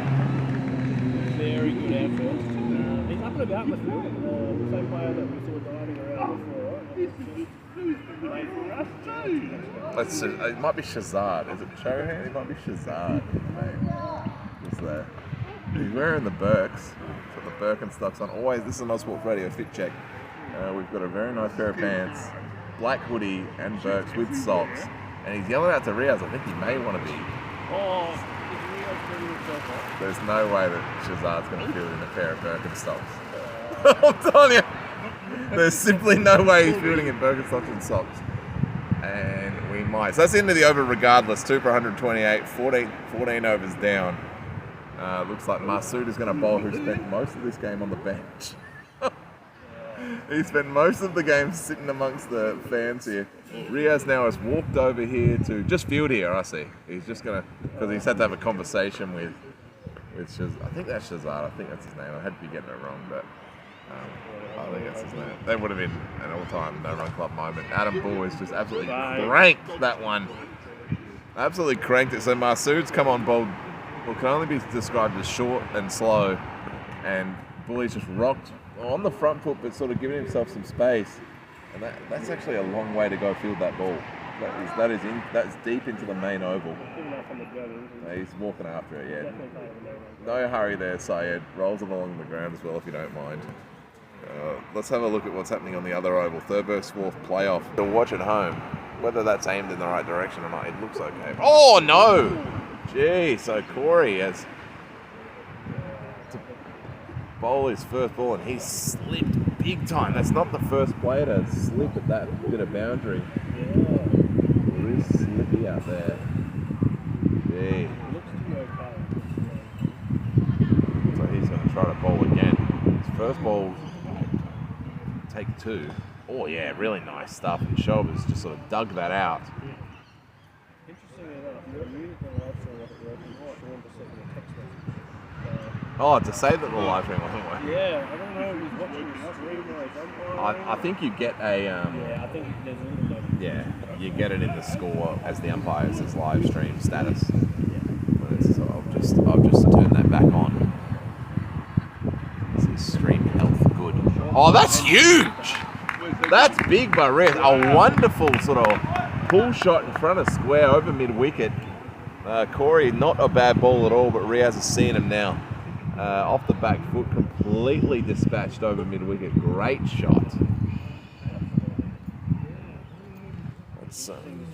Very good outfield. He's up and about in the field. The same player that we saw diving around before. Let's see. It might be Shazad. Is it Chohan? It might be Shazad. Who's there? He's wearing the Birks. Got the Birkenstocks on. Always, this is an Oswald Radio fit check. We've got a very nice pair of pants, black hoodie and Birks with socks. And he's yelling out to Riaz. I think he may want to be. Oh, is Riaz bringing himself up? There's no way that Shazad's going to field in a pair of Birkenstocks. I'm telling you. There's simply no way he's fielding in Birkenstocks and socks. And we might. So that's the end of the over regardless. 2 for 128, 14 overs down. Looks like Masood is going to bowl, who spent most of this game on the bench. He spent most of the game sitting amongst the fans here. Riaz now has walked over here to just field here, I see. He's just going to, because he's had to have a conversation with Shazad. I think that's Shazad. I think that's his name. I had to be getting it wrong, but I think that's his name. That would have been an all-time no-run club moment. Adam Bull has just absolutely cranked that one. Absolutely cranked it. So Masood's come on bowled. Well, can only be described as short and slow, and Bully's just rocked on the front foot, but sort of giving himself some space, and that's actually a long way to go field that ball. That's deep into the main oval. He's walking after it, yeah. No hurry there, Syed. Rolls it along the ground as well, if you don't mind. Let's have a look at what's happening on the other oval. Third versus fourth playoff. To watch at home, whether that's aimed in the right direction or not, it looks okay. Oh no! Gee, so Corey has to bowl his first ball and he slipped big time. That's not the first player to slip at that bit of boundary. It is slippy out there. Gee. So he's going to try to bowl again. His first ball, take 2. Oh yeah, really nice stuff. And Shoulders just sort of dug that out. Oh, to say that the live stream wasn't working. Yeah, I don't know if he's watching. He's not reading those. I think you get a. Yeah, I think there's a little bit. Yeah, you get it in the score as the umpire says live stream status. So I'll just turn that back on. This is stream health good. Oh, that's huge! That's big by Riaz. A wonderful sort of pull shot in front of square over mid wicket. Corey, not a bad ball at all, but Riaz has seen him now. Off the back foot, completely dispatched over mid-wicket. Great shot. That's, I'm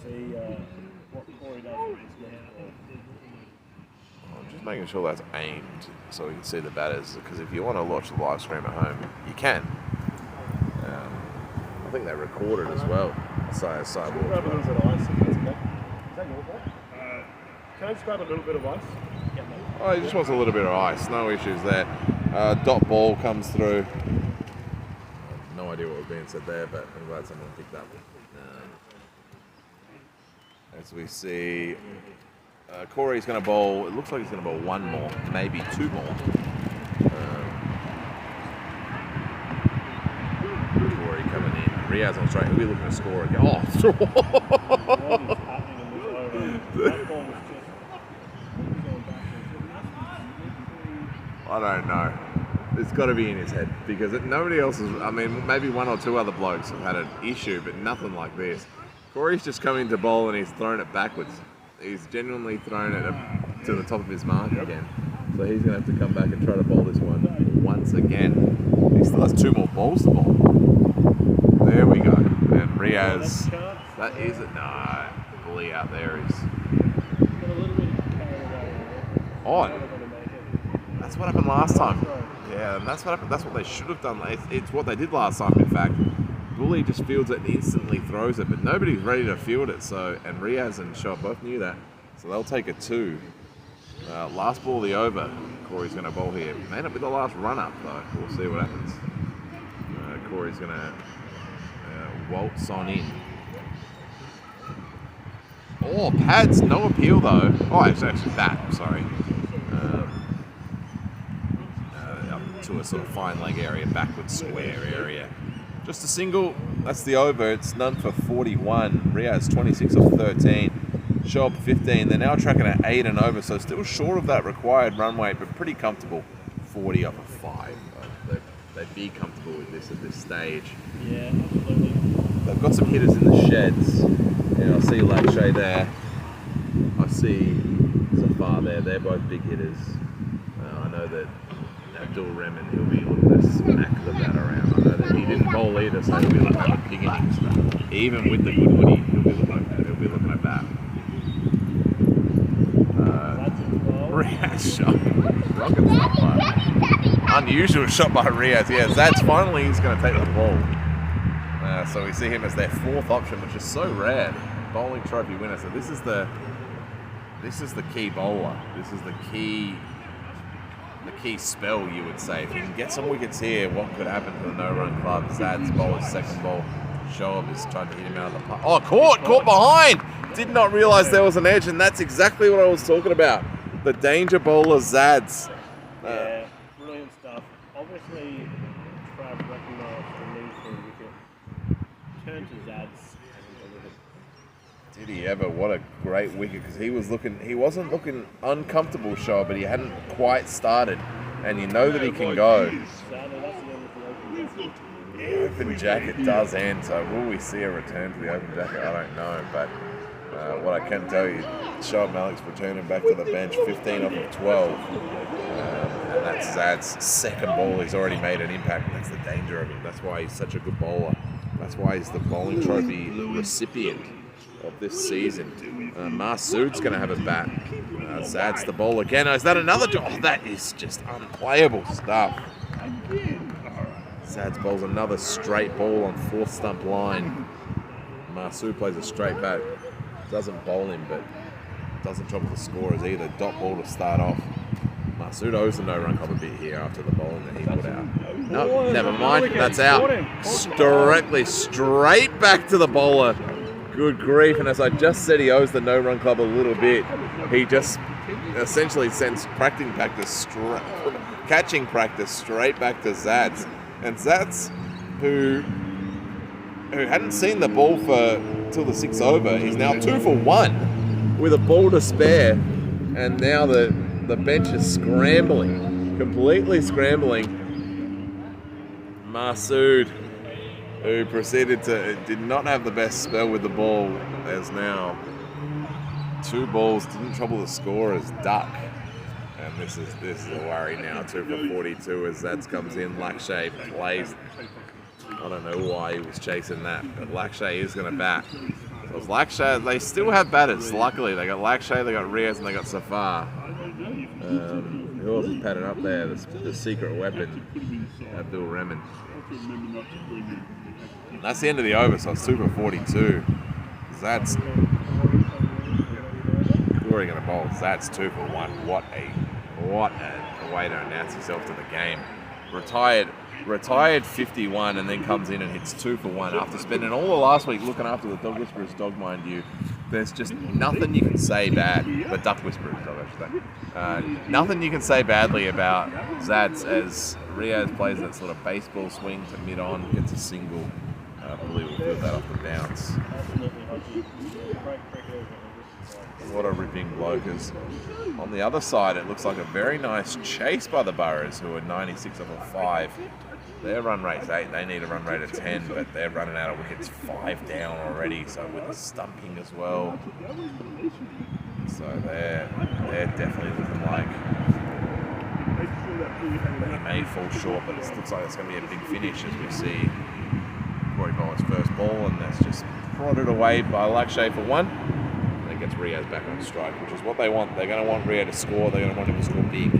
just making sure that's aimed so we can see the batters, because if you want to watch the live stream at home, you can. I think they record it as well. Grab a little bit of ice. Is that your ball? Can I just grab a little bit of ice? Yeah, mate. Oh, he just wants a little bit of ice. No issues there. Dot ball comes through. No idea what was being said there, but I'm glad someone picked up. As we see, Corey's going to bowl. It looks like he's going to bowl 1 more, maybe 2 more. Corey coming in. Riaz on straight. Who are we looking to score again? Oh! I don't know. It's got to be in his head because nobody else is. I mean, maybe 1 or 2 other blokes have had an issue, but nothing like this. Corey's just coming to bowl and he's thrown it backwards. He's genuinely thrown it to the top of his mark again. So he's going to have to come back and try to bowl this one once again. He still has 2 more balls to bowl. There we go. And Riaz, that is it. No, Bully out there is. On. That's what happened last time. Yeah, and that's what happened. That's what they should have done. It's what they did last time, in fact. Bully just fields it and instantly throws it, but nobody's ready to field it. So, and Riaz and Shaw both knew that. So they'll take a 2. Last ball of the over. Corey's going to bowl here. May end up with the last run-up, though. We'll see what happens. Corey's going to waltz on in. Oh, pads, no appeal, though. Oh, it's actually bat, sorry. Up to a sort of fine leg area, backward square area. Just a single. That's the over. It's none for 41. Riaz 26 off 13. Show up 15. They're now tracking at 8 and over, so still short of that required run weight, but pretty comfortable. 40 off of 5. They'd be comfortable with this at this stage. Yeah, absolutely. They've got some hitters in the sheds. Yeah, I see Lakshay there. I see Safar there. They're both big hitters. I know that Abdul Rahman, he'll be looking to smack the bat around. I know that he didn't bowl either, so he'll be looking at a big innings. Even with the good woody, he'll be looking at bat. Riaz shot. Rocket shot. Unusual shot by Riaz. Yeah, Zad's finally he's going to take the ball. So we see him as their fourth option, which is so rare. Bowling trophy winner. So this is the key bowler. This is the key spell, you would say. If you can get some wickets here, what could happen to the no-run club? Zad's bowler's second ball. Shoaib is trying to hit him out of the park. Oh, caught behind! Did not realise there was an edge, and that's exactly what I was talking about. The danger bowler, Zad's. Yeah, brilliant stuff. Obviously, Trav recognised the need for a wicket. Turned to Zad's and delivered. Did he ever? What a great wicket, because he wasn't looking uncomfortable, Shoaib, but he hadn't quite started, and you know that he can go. Sadly, that's the end of the open jacket. The open jacket does end, so will we see a return to the open jacket? I don't know, but what I can tell you, Shoaib Malik's returning back to the bench, 15 off of 12, and that's Zad's second ball. He's already made an impact, and that's the danger of him. That's why he's such a good bowler. That's why he's the bowling trophy recipient of this season. Masood's going to have a bat. Zad's the ball again. Is that another? Oh, that is just unplayable stuff. Zad's bowls another straight ball on fourth stump line. Masood plays a straight bat. Doesn't bowl him, but doesn't trouble the scorers either. Dot ball to start off. Masood owes the no-run club a bit here after the bowling that he put out. No, never mind. That's out. Directly straight back to the bowler. Good grief. And as I just said, he owes the no-run club a little bit. He just essentially sends catching practice straight back to Zad's. And Zad's, who hadn't seen the ball till the 6th over, is now 2 for 1 with a ball to spare. And now the bench is scrambling, completely scrambling. Masood, who did not have the best spell with the ball, has now 2 balls, didn't trouble the scorers, duck. And this is a worry now. 2 for 42 as Zad's comes in. Lakshay plays. I don't know why he was chasing that, but Lakshay is going to bat. So it's Lakshay. They still have batters. Luckily, they got Lakshay, they got Riaz, and they got Safar. Who else is padded up there? The secret weapon, Abdul Rahman. That's the end of the over, so it's 2 for 42. Zad's Corey going to bowl. Zad's 2 for 1. What a way to announce himself to the game. Retired 51 and then comes in and hits 2 for 1 after spending all the last week looking after the Dog Whisperers dog, mind you. There's just nothing you can say bad, the Duck Whisperers dog, I should say. Nothing you can say badly about Zad's as Riaz plays that sort of baseball swing to mid-on, gets a single. I believe we'll field that off the bounce. What a ripping bloke. On the other side, it looks like a very nice chase by the Burrows, who are 96 off of 5. Their run rate's 8. They need a run rate of 10, but they're running out of wickets 5 down already, so with the stumping as well. So they're definitely looking like they may fall short, but it looks like it's going to be a big finish as we see Corey Bowler's first ball, and that's just prodded away by Lakshay for 1. And it gets Riaz back on strike, which is what they want. They're going to want Riaz to score. They're going to want him to score big.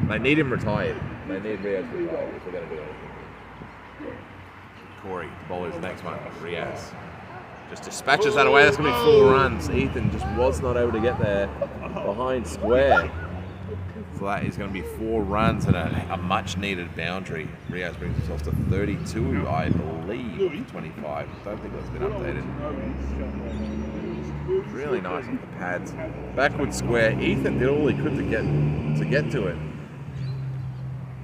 They need him retired. They need Riaz retired if they're going to do anything. Corey, the bowler's the next one. Riaz just dispatches that away. That's going to be 4 runs. Ethan just was not able to get there behind square. So So that is going to be 4 runs and a much-needed boundary. Riaz brings himself to 32, I believe, 25. Don't think that's been updated. Really nice off the pads. Backward square. Ethan did all he could to get to it.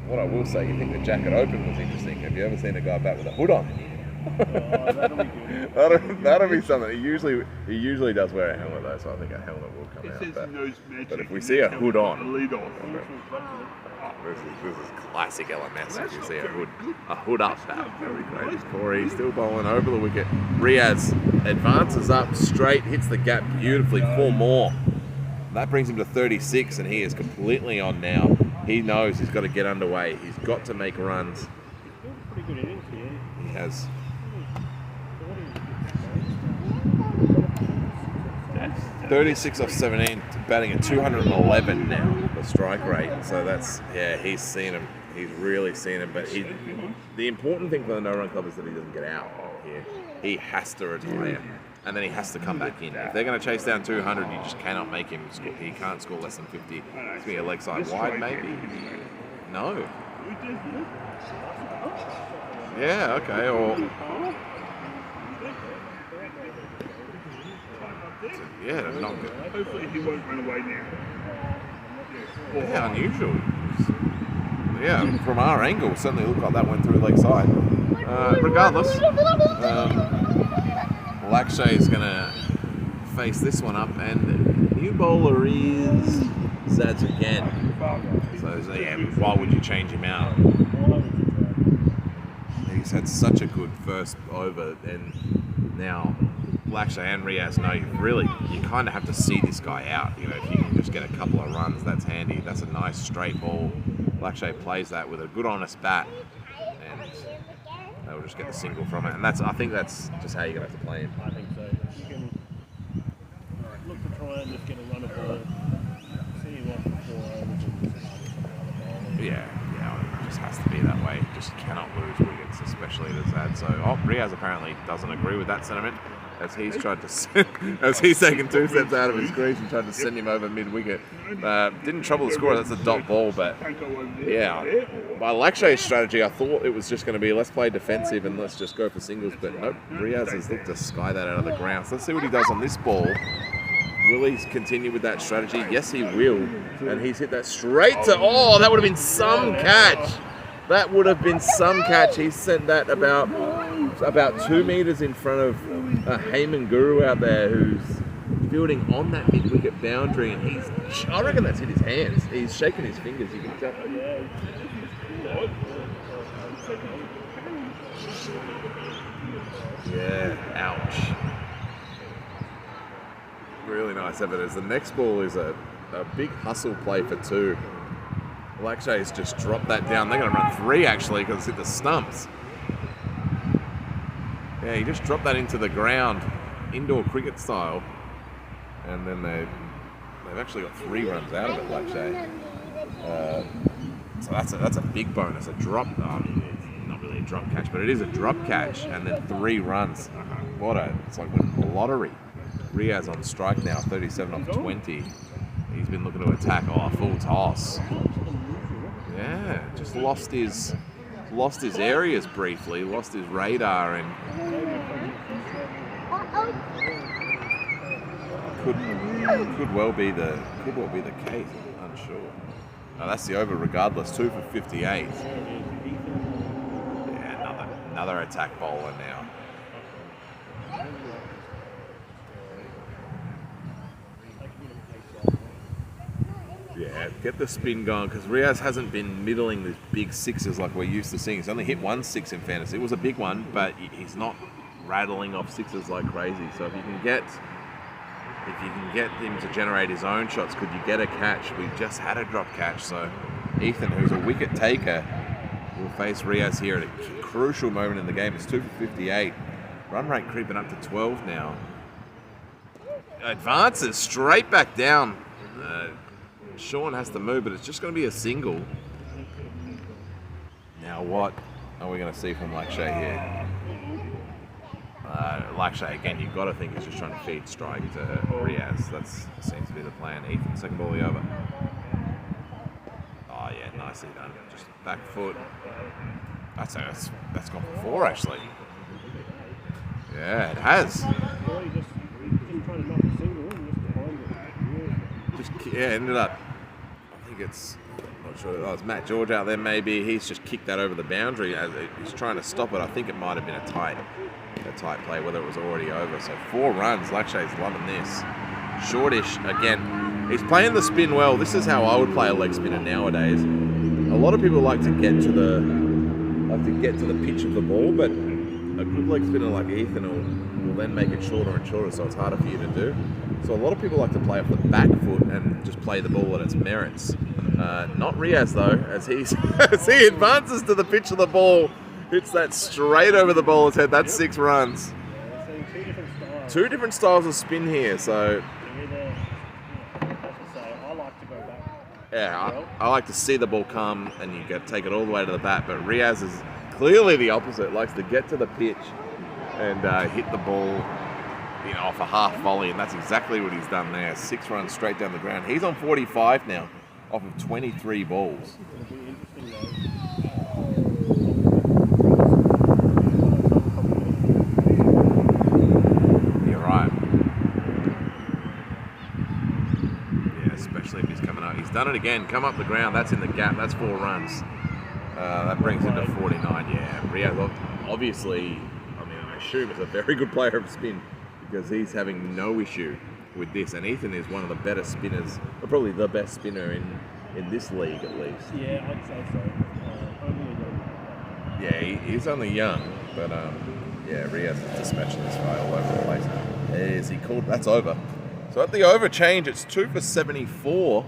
What I will say, you think the jacket open was interesting. Have you ever seen a guy bat with a hood on? That'll be good. that'll be something. He usually does wear a helmet though, so I think a helmet will come out. But if we see a hood on, this is classic LMS. If you see a hood up, that'll be great. Corey still bowling over the wicket. Riaz advances up straight, hits the gap beautifully. 4 more. That brings him to 36, and he is completely on now. He knows he's got to get underway. He's got to make runs. He's built a pretty good innings here. He has. 36 off 17, batting at 211 now, the strike rate. So that's, he's seen him. He's really seen him. But the important thing for the no-run club is that he doesn't get out here. He has to retire, and then he has to come back in. If they're going to chase down 200, you just cannot make him score. He can't score less than 50. It's going to be a leg side wide, maybe? No. Yeah, okay, or... Yeah, not good. Hopefully he won't run away now. Yeah, unusual. Yeah, from our angle, certainly looked like that went through leg side. Regardless, Lakshay is going to face this one up, and the new bowler is Zads again. So yeah, why would you change him out? He's had such a good first over, and now Lakshay and Riaz know you kind of have to see this guy out. You know, if you can just get a couple of runs, that's handy. That's a nice straight ball. Lakshay plays that with a good honest bat, and they'll just get the single from it. And I think that's just how you're gonna have to play him. I think so. You can look to try and just get a run of ball, see what before overs and Yeah, it just has to be that way. Just cannot lose wickets, especially to Zad. So, Riaz apparently doesn't agree with that sentiment, as he's tried to as he's taken 2 steps out of his crease and tried to send him over mid-wicket. Didn't trouble the scorer. That's a dot ball, but yeah, by Lakshay's strategy, I thought it was just going to be let's play defensive and let's just go for singles, but nope. Riaz has looked to sky that out of the ground. So let's see what he does on this ball. Will he continue with that strategy? Yes, he will. And he's hit that straight to... Oh, that would have been some catch. That would have been some catch. He sent that about 2 meters in front of Heyman Guru out there, who's fielding on that mid-wicket boundary. And I reckon that's hit his hands. He's shaking his fingers, you can tell. Yeah, ouch. Really nice evidence. The next ball is a big hustle play for 2. Lakshay's just dropped that down. They're going to run 3 actually because it's hit the stumps. Yeah, he just dropped that into the ground, indoor cricket style, and then they've actually got 3 runs out of it, Lakshay. So that's a big bonus. A drop. Not really a drop catch, but it is a drop catch, and then 3 runs. It's like winning the lottery. Riaz on strike now, 37 off 20. He's been looking to attack. Full toss. Yeah, just lost his areas briefly, lost his radar, and could well be the case. I'm unsure. No, that's the over regardless. 2 for 58. Yeah, another attack bowler now. Yeah, get the spin going, because Riaz hasn't been middling these big sixes like we're used to seeing. He's only hit 1 6 in fairness. It was a big one, but he's not rattling off sixes like crazy. So if you can get him to generate his own shots, could you get a catch? We just had a drop catch, so Ethan, who's a wicket taker, will face Riaz here at a crucial moment in the game. It's 2 for 58. Run rate creeping up to 12 now. Advances straight back down. Sean has to move, but it's just going to be a single. Now what are we going to see from Lakshay here? Lakshay, again, you've got to think he's just trying to feed strike to Riaz. That seems to be the plan. Ethan, second ball over. nicely done. Just back foot. That's gone for 4 actually. Yeah, it has. Really just trying to knock a single in just behind it. Ended up. I think it's. I'm not sure. Oh, it's Matt George out there. Maybe he's just kicked that over the boundary as he's trying to stop it. I think it might have been a tight play, whether it was already over. So 4 runs. Lakshay's loving this. Shortish again. He's playing the spin well. This is how I would play a leg spinner nowadays. A lot of people like to get to the pitch of the ball, but a good leg spinner like Ethan will then make it shorter and shorter, so it's harder for you to do. So a lot of people like to play off the back foot and just play the ball at its merits. Not Riaz though, as as he advances to the pitch of the ball, hits that straight over the bowler's head. That's 6 runs. Two different styles of spin here, so. Yeah, I like to see the ball come and you take it all the way to the bat, but Riaz is clearly the opposite. Likes to get to the pitch and hit the ball, off a half volley, and that's exactly what he's done there. 6 runs straight down the ground. He's on 45 now, off of 23 balls. You're right. Yeah, especially if he's coming up. He's done it again. Come up the ground. That's in the gap. That's 4 runs. That brings him to 49. Yeah, Riaz, obviously, I assume is a very good player of spin because he's having no issue with this. And Ethan is one of the better spinners, or probably the best spinner in this league at least. Yeah, I'd say so. Yeah, he's only young, but Riaz is a specialist guy all over the place. That's over. So at the over change, it's 2 for 74.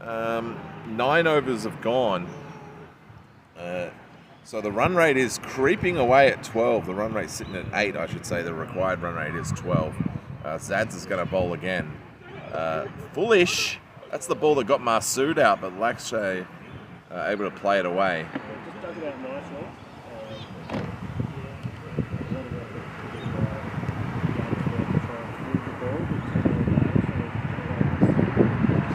9 overs have gone. So the run rate is creeping away at 12. The run rate's sitting at 8, I should say. The required run rate is 12. Zads is going to bowl again. Foolish. That's the ball that got Masood out, but Lakshay able to play it away. Just dug it out nicely.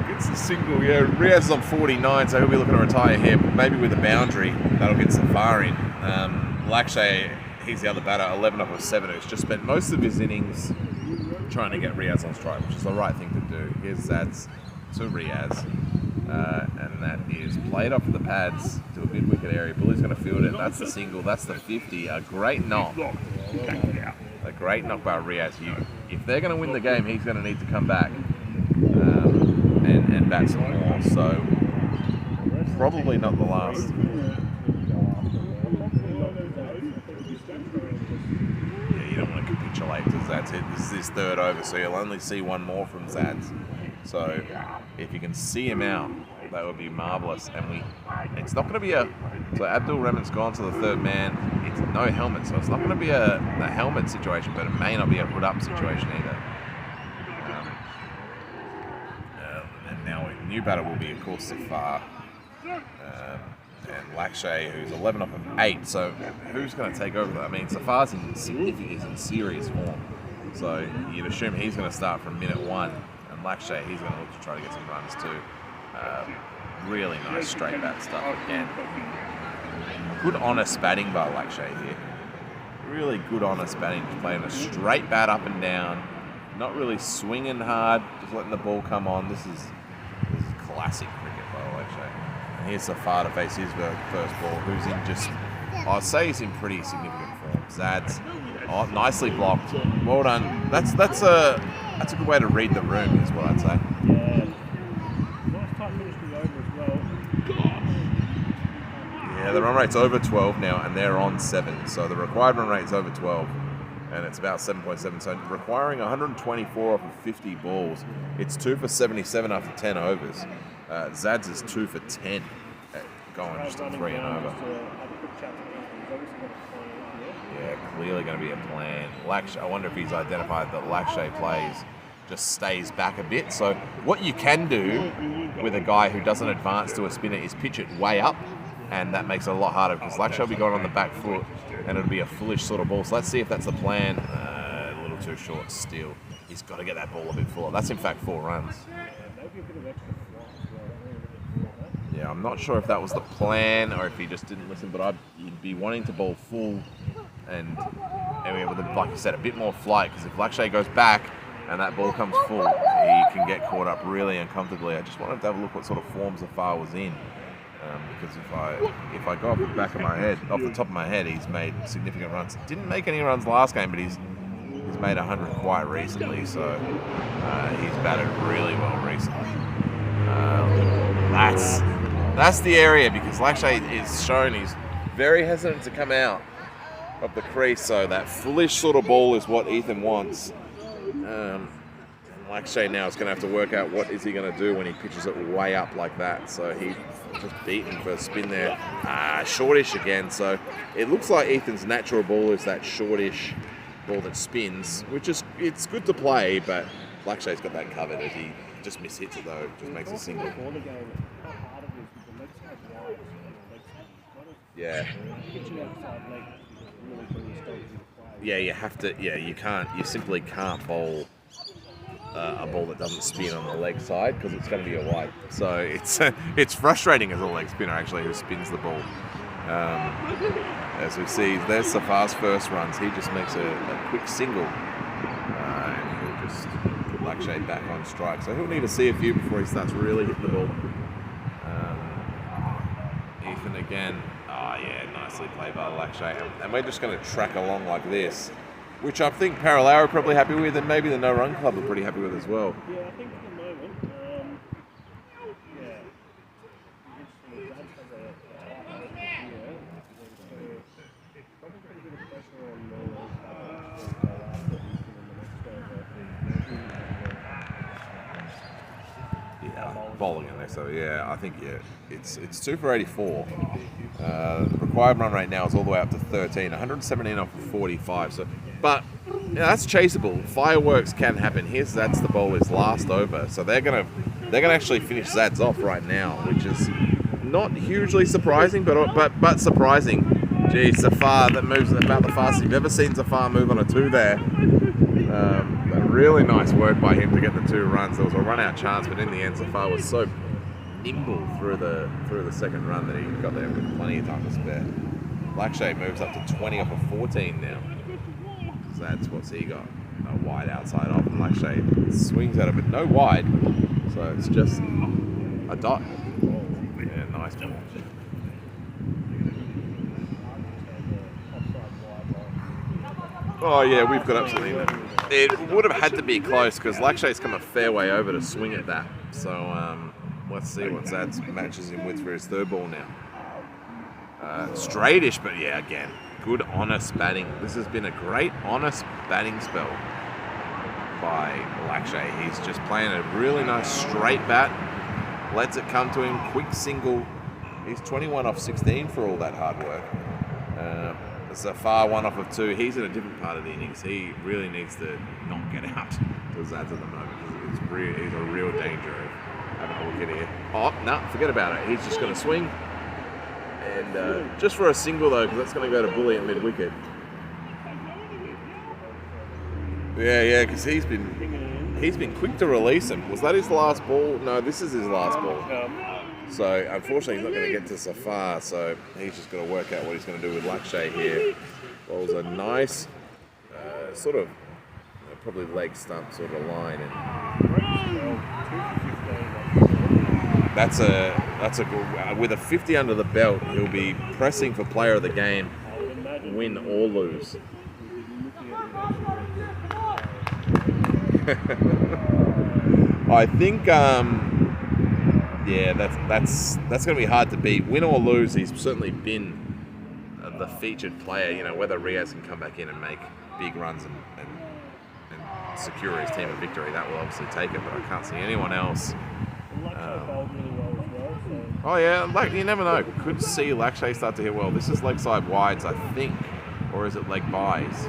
Gets the single, yeah. Riaz is on 49, so he'll be looking to retire here, maybe with a boundary. That'll get Safar in. Lakshay, he's the other batter, 11 off of 7, who's just spent most of his innings trying to get Riaz on strike, which is the right thing to do. Here's Zads to Riaz, and that is played off the pads to a mid-wicket area. Billy's going to field it. That's the single. That's the 50. A great knock. A great knock by Riaz. If they're going to win the game, he's going to need to come back and bat some more. So probably not the last. Yeah, you don't want to capitulate because that's it. This is his 3rd over, so you'll only see 1 more from Zads. So if you can see him out, that would be marvellous. And it's not going to be so Abdul Rahman's gone to the 3rd man. It's no helmet, so it's not going to be a helmet situation, but it may not be a put up situation either. And now a new batter will be, of course, Safar. And Lakshay, who's 11 off of 8. So who's going to take over? I mean, Safar's in serious form. So you'd assume he's going to start from minute 1. Lakshay, he's going to look to try to get some runs too. Really nice straight bat stuff again. Good honest batting by Lakshay here. Really good honest batting, playing a straight bat up and down, not really swinging hard, just letting the ball come on. This is classic cricket by Lakshay. And here's Safar to face his first ball, who's in I'd say he's in pretty significant form. Zads, nicely blocked. Well done. That's a good way to read the room, is what I'd say. Yeah. Nice tight finish to the over as well. Yeah, the run rate's over 12 now, and they're on 7. So the required run rate's over 12, and it's about 7.7. So requiring 124 off of 50 balls. It's 2 for 77 after 10 overs. Zads is 2 for 10, going just a 3 and over. Yeah, clearly going to be a plan. I wonder if he's identified that Lakshay plays just stays back a bit. So what you can do with a guy who doesn't advance to a spinner is pitch it way up, and that makes it a lot harder because Lakshay will be going on the back foot and it'll be a foolish sort of ball. So let's see if that's the plan. A little too short still. He's got to get that ball a bit fuller. That's in fact 4 runs. Yeah, I'm not sure if that was the plan or if he just didn't listen, but he'd be wanting to bowl full and with, like you said, a bit more flight, because if Lakshay goes back and that ball comes full, he can get caught up really uncomfortably. I just wanted to have a look what sort of form Zafar was in, because if I go off the back of my head, off the top of my head, he's made significant runs. Didn't make any runs last game, but he's made 100 quite recently, so he's batted really well recently. That's the area, because Lakshay is shown he's very hesitant to come out of the crease, so that foolish sort of ball is what Ethan wants. And Lakshay now is going to have to work out what is he going to do when he pitches it way up like that. So he just beaten for a spin there. Shortish again, so it looks like Ethan's natural ball is that shortish ball that spins, which is, it's good to play, but Lakshay's got that covered. As he just mishits it though, just makes a single. Yeah. Yeah, you have to. Yeah, you can't. You simply can't bowl a ball that doesn't spin on the leg side, because it's going to be a wide. So it's frustrating as a leg spinner actually who spins the ball. As we see, there's Safar's first runs. He just makes a quick single, and he'll just put Lakshay back on strike. So he'll need to see a few before he starts really hitting the ball. Ethan again. Oh yeah, nicely played by Lakshay. And we're just going to track along like this, which I think Paralowie are probably happy with, and maybe the No Run Club are pretty happy with as well. Yeah, I think at the moment, Bowling in there, so yeah, I think it's 2 for 84. Required run rate now is all the way up to 13, 117 off of 45. So, but that's chaseable. Fireworks can happen. Here's Zad's the bowler's last over, so they're gonna actually finish Zad's off right now, which is not hugely surprising, but surprising. Gee, Zafar, that moves about the fastest you've ever seen Zafar move on a 2 there. Really nice work by him to get the 2 runs. There was a run-out chance, but in the end, Zafar was so nimble through the second run that he got there with plenty of time to spare. Lakshay moves up to 20 off of 14 now. So that's what's he got. A wide outside off, and Lakshay swings at it, but no wide. So it's just a dot. Yeah, nice ball. Oh yeah, we've got absolutely. It would have had to be close, because Lakshay's come a fair way over to swing at that. So let's see what Zad's matches him with for his 3rd ball now. Straightish, but yeah, again, good honest batting. This has been a great honest batting spell by Lakshay. He's just playing a really nice straight bat, lets it come to him, quick single. He's 21 off 16 for all that hard work. Zafar 1 off of 2. He's in a different part of the innings. He really needs to not get out to Zad's at the moment, because he's a real danger of having a look at here. Oh, no, forget about it. He's just going to swing. And just for a single, though, because that's going to go to Bully at mid-wicket. Yeah, because he's been quick to release him. Was that his last ball? No, this is his last ball. So, unfortunately, he's not going to get to Zafar, so he's just got to work out what he's going to do with Lakshay here. Bowls a nice, sort of, probably leg stump sort of line. And that's a good, with a 50 under the belt, he'll be pressing for player of the game, win or lose. I think, yeah, that's going to be hard to beat. Win or lose, he's certainly been the featured player. You know, whether Riaz can come back in and make big runs and secure his team a victory, that will obviously take it. But I can't see anyone else. Oh yeah, like you never know. Could see Lakshay start to hit well. This is leg side wides, I think, or is it leg buys?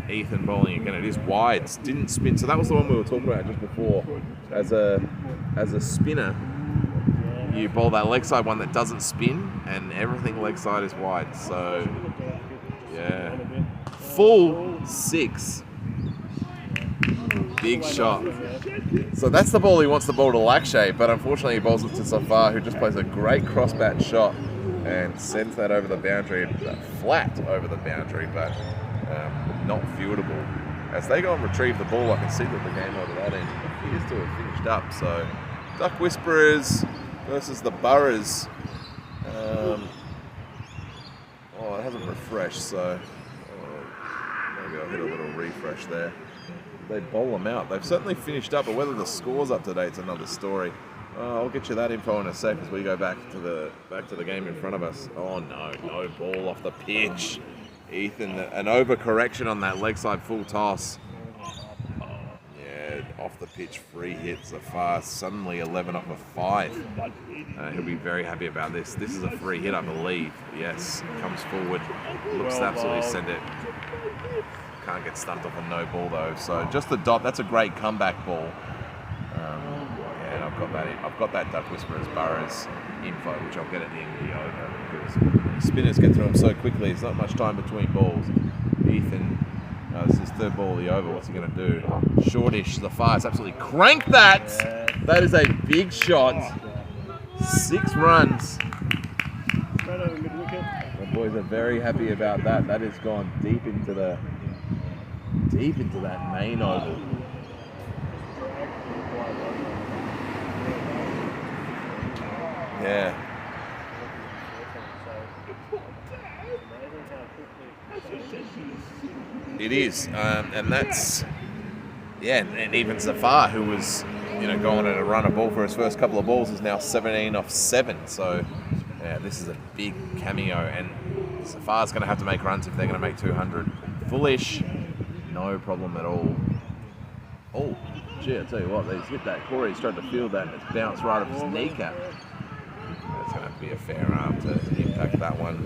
Ethan bowling again. It is wides. Didn't spin. So that was the one we were talking about just before. As a spinner, you bowl that leg side one that doesn't spin, and everything leg side is wide. So yeah, full 6. big shot. So that's the ball he wants the ball to Lakshay, but unfortunately he bowls it to Safar, who just plays a great cross-bat shot and sends that over the boundary, flat over the boundary, but not fieldable. As they go and retrieve the ball, I can see that the game over that end appears to have finished up. So Duck Whisperers versus the Burrows. It hasn't refreshed, so maybe I'll hit a little refresh there. They bowl them out. They've certainly finished up, but whether the score's up to date is another story. I'll get you that info in a sec as we go back to the game in front of us. Oh no ball off the pitch. Ethan, an overcorrection on that leg side full toss. Yeah, off the pitch, free hit. Zafar suddenly 11 off of 5. He'll be very happy about this. This is a free hit, I believe. Yes, comes forward, looks to absolutely send it. Can't get stumped off a no ball though. So just the dot. That's a great comeback ball. And I've got that Duck Whisperers Burrows info, which I'll get at the end of the over, because spinners get through them so quickly. There's not much time between balls. Ethan, this is his third ball of the over. What's he going to do? Shortish, the fast, absolutely crank that. That is a big shot. 6 runs. Straight over mid wicket. The boys are very happy about that. That has gone deep into that main oval. Yeah. It is, and that's, and even Zafar, who was, going at a run of ball for his first couple of balls, is now 17 off 7. So, this is a big cameo, and Zafar's going to have to make runs if they're going to make 200. Foolish, no problem at all. Oh, gee, I tell you what, he's hit that. Corey's tried to field that, and it's bounced right off his kneecap. That's going to have to be a fair arm to impact that one.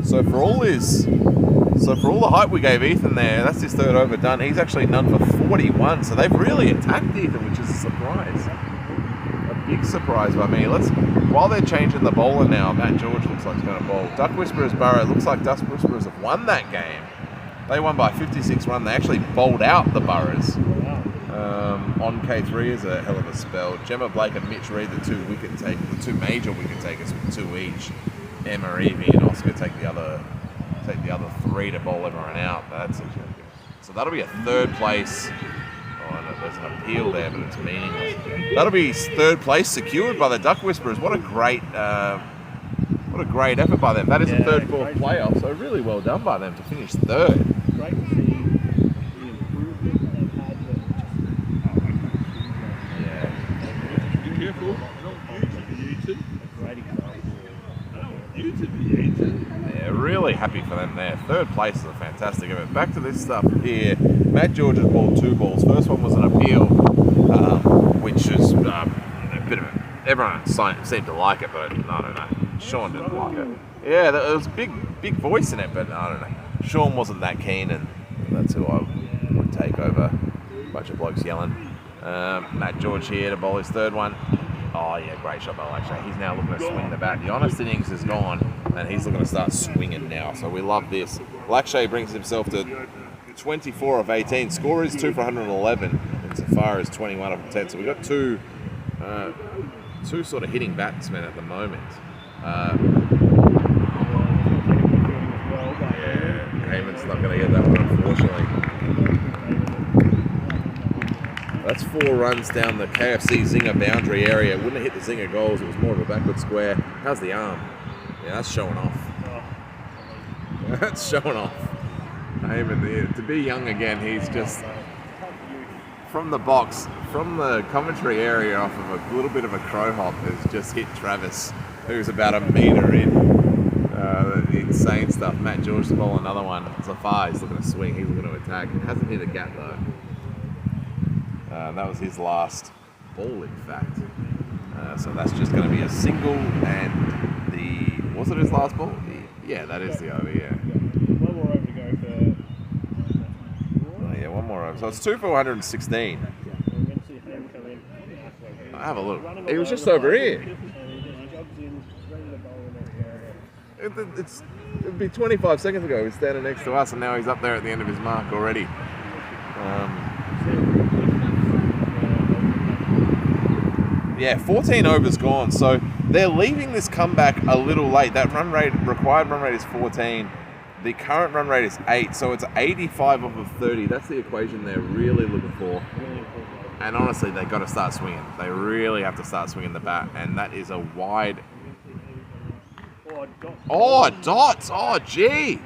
So for all the hype we gave Ethan there, that's his third over done. He's actually none for 41. So they've really attacked Ethan, which is a surprise. A big surprise by me. While they're changing the bowler now, Matt George looks like he's going to bowl. Duck Whisperers Burrow, looks like Duck Whisperers have won that game. They won by 56 runs. They actually bowled out the Burrows. On K3 is a hell of a spell. Gemma Blake and Mitch Reed, the two major wicket takers with 2 each. Emma, Evie, and Oscar take the other 3 to bowl everyone out. So that'll be a third place. Oh, no, there's an appeal there, but it's meaningless. That'll be third place secured by the Duck Whisperers. What a great effort by them. That is a third, fourth playoff. So really well done by them to finish third. Great to see the improvement they've had. Be careful. Great example. Yeah, really happy for them there. Third place is a fantastic event. Back to this stuff here. Matt George has bowled 2 balls. First one was an appeal, which is a bit of it. Everyone seemed to like it, but I don't know. Sean didn't like it. Yeah, there was a big voice in it, but I don't know. Sean wasn't that keen, and that's who I would take over a bunch of blokes yelling. Matt George here to bowl his third one. Oh yeah, great shot by Lakshay. He's now looking to swing the bat. The honest innings is gone, and he's looking to start swinging now. So we love this. Lakshay brings himself to 24 of 18. Score is 2 for 111, and Zafar is 21 of 10. So we've got two sort of hitting batsmen at the moment. Heyman's not going to get that one, unfortunately. That's 4 runs down the KFC Zinger boundary area. It wouldn't have hit the Zinger goals. It was more of a backward square. How's the arm? Yeah, that's showing off. That's showing off. Heyman, to be young again, he's just from the box, from the commentary area off of a little bit of a crow hop, has just hit Travis, who's about a metre in. Insane stuff. Matt George to bowl another one. Zafar, he's looking to swing. He's looking to attack. It hasn't hit a gap though. That was his last ball, in fact. So that's just going to be a single, and was it his last ball? Yeah, that is the over, yeah. One more over to go for... Oh, yeah, one more over. So it's 2 for 116. We're going to see him come in halfway. I have a look. He was just over here. And he jogs in, ready to bowl in that area. It'd be 25 seconds ago. He was standing next to us, and now he's up there at the end of his mark already. Yeah, 14 overs gone. So they're leaving this comeback a little late. That required run rate is 14. The current run rate is 8. So it's 85 off of 30. That's the equation they're really looking for. And honestly, they've got to start swinging. They really have to start swinging the bat. And that is a wide... Oh, dots. Oh, gee.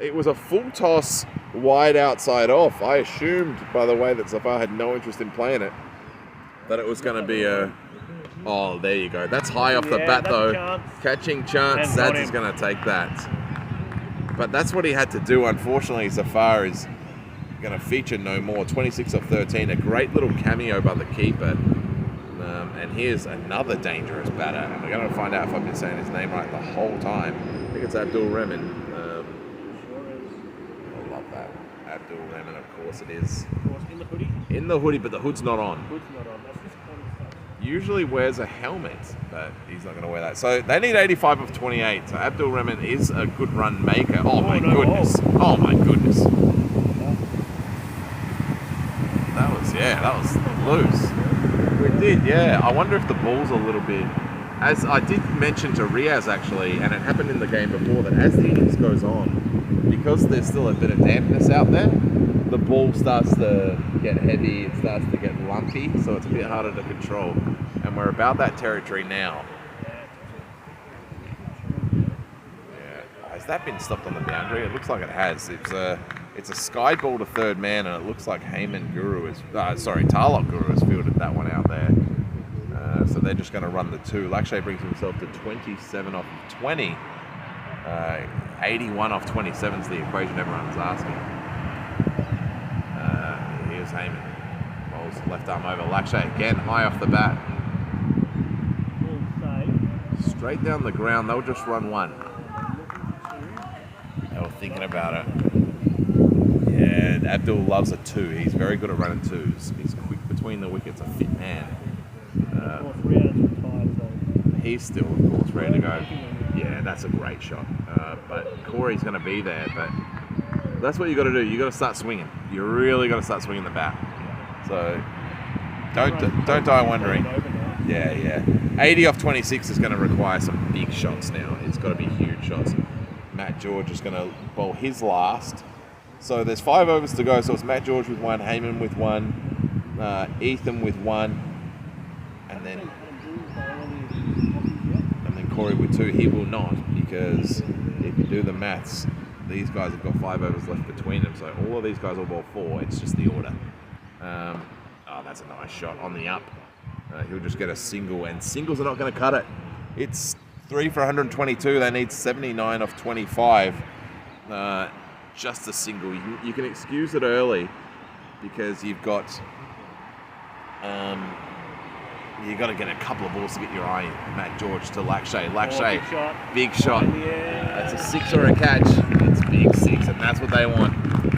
It was a full toss wide outside off. I assumed, by the way, that Zafar had no interest in playing it, that it was going to be a... Oh, there you go. That's high off the bat, though. Chance. Catching chance. Zads is going to take that. But that's what he had to do. Unfortunately, Zafar is going to feature no more. 26 off 13. A great little cameo by the keeper. And here's another dangerous batter. And we're going to find out if I've been saying his name right the whole time. I think it's Abdul Rahman. I love that. Abdul Rahman, of course it is. In the hoodie? In the hoodie, but the hood's not on. Hood's not on. That's disappointing stuff. Usually wears a helmet, but he's not going to wear that. So they need 85 of 28. So Abdul Rahman is a good run maker. Oh my goodness. Oh my goodness. That was loose. We did, yeah. I wonder if the ball's a little bit... As I did mention to Riaz actually, and it happened in the game before, that as the innings goes on, because there's still a bit of dampness out there, the ball starts to get heavy, it starts to get lumpy, so it's a bit harder to control. And we're about that territory now. Yeah. Has that been stopped on the boundary? It looks like it has. It's a sky ball to third man, and it looks like Tarlok Guru has fielded that one out there. So they're just going to run the 2. Lakshay brings himself to 27 off of 20. 81 off 27 is the equation everyone's asking. Here's Heyman. Bowls left arm over. Lakshay again high off the bat. Straight down the ground. They'll just run 1. They were thinking about it. Yeah, Abdul loves a 2. He's very good at running 2s. He's quick between the wickets, a fit man. He's still, of course, ready to go. Yeah, that's a great shot. But Corey's going to be there. But that's what you got to do. You got to start swinging. You really got to start swinging the bat. So don't die wondering. Yeah. 80 off 26 is going to require some big shots now. It's got to be huge shots. Matt George is going to bowl his last. So there's 5 overs to go. So it's Matt George with 1, Heyman with 1, Ethan with 1, and then Corey with 2. He will not, because if you do the maths, these guys have got 5 overs left between them. So all of these guys will bowl 4. It's just the order. That's a nice shot on the up. He'll just get a single, and singles are not going to cut it. It's 3 for 122. They need 79 off 25. Just a single. You can excuse it early because you've got you got to get a couple of balls to get your eye. Matt George to Lakshay. Big shot. That's a 6 or a catch. It's big 6, and that's what they want.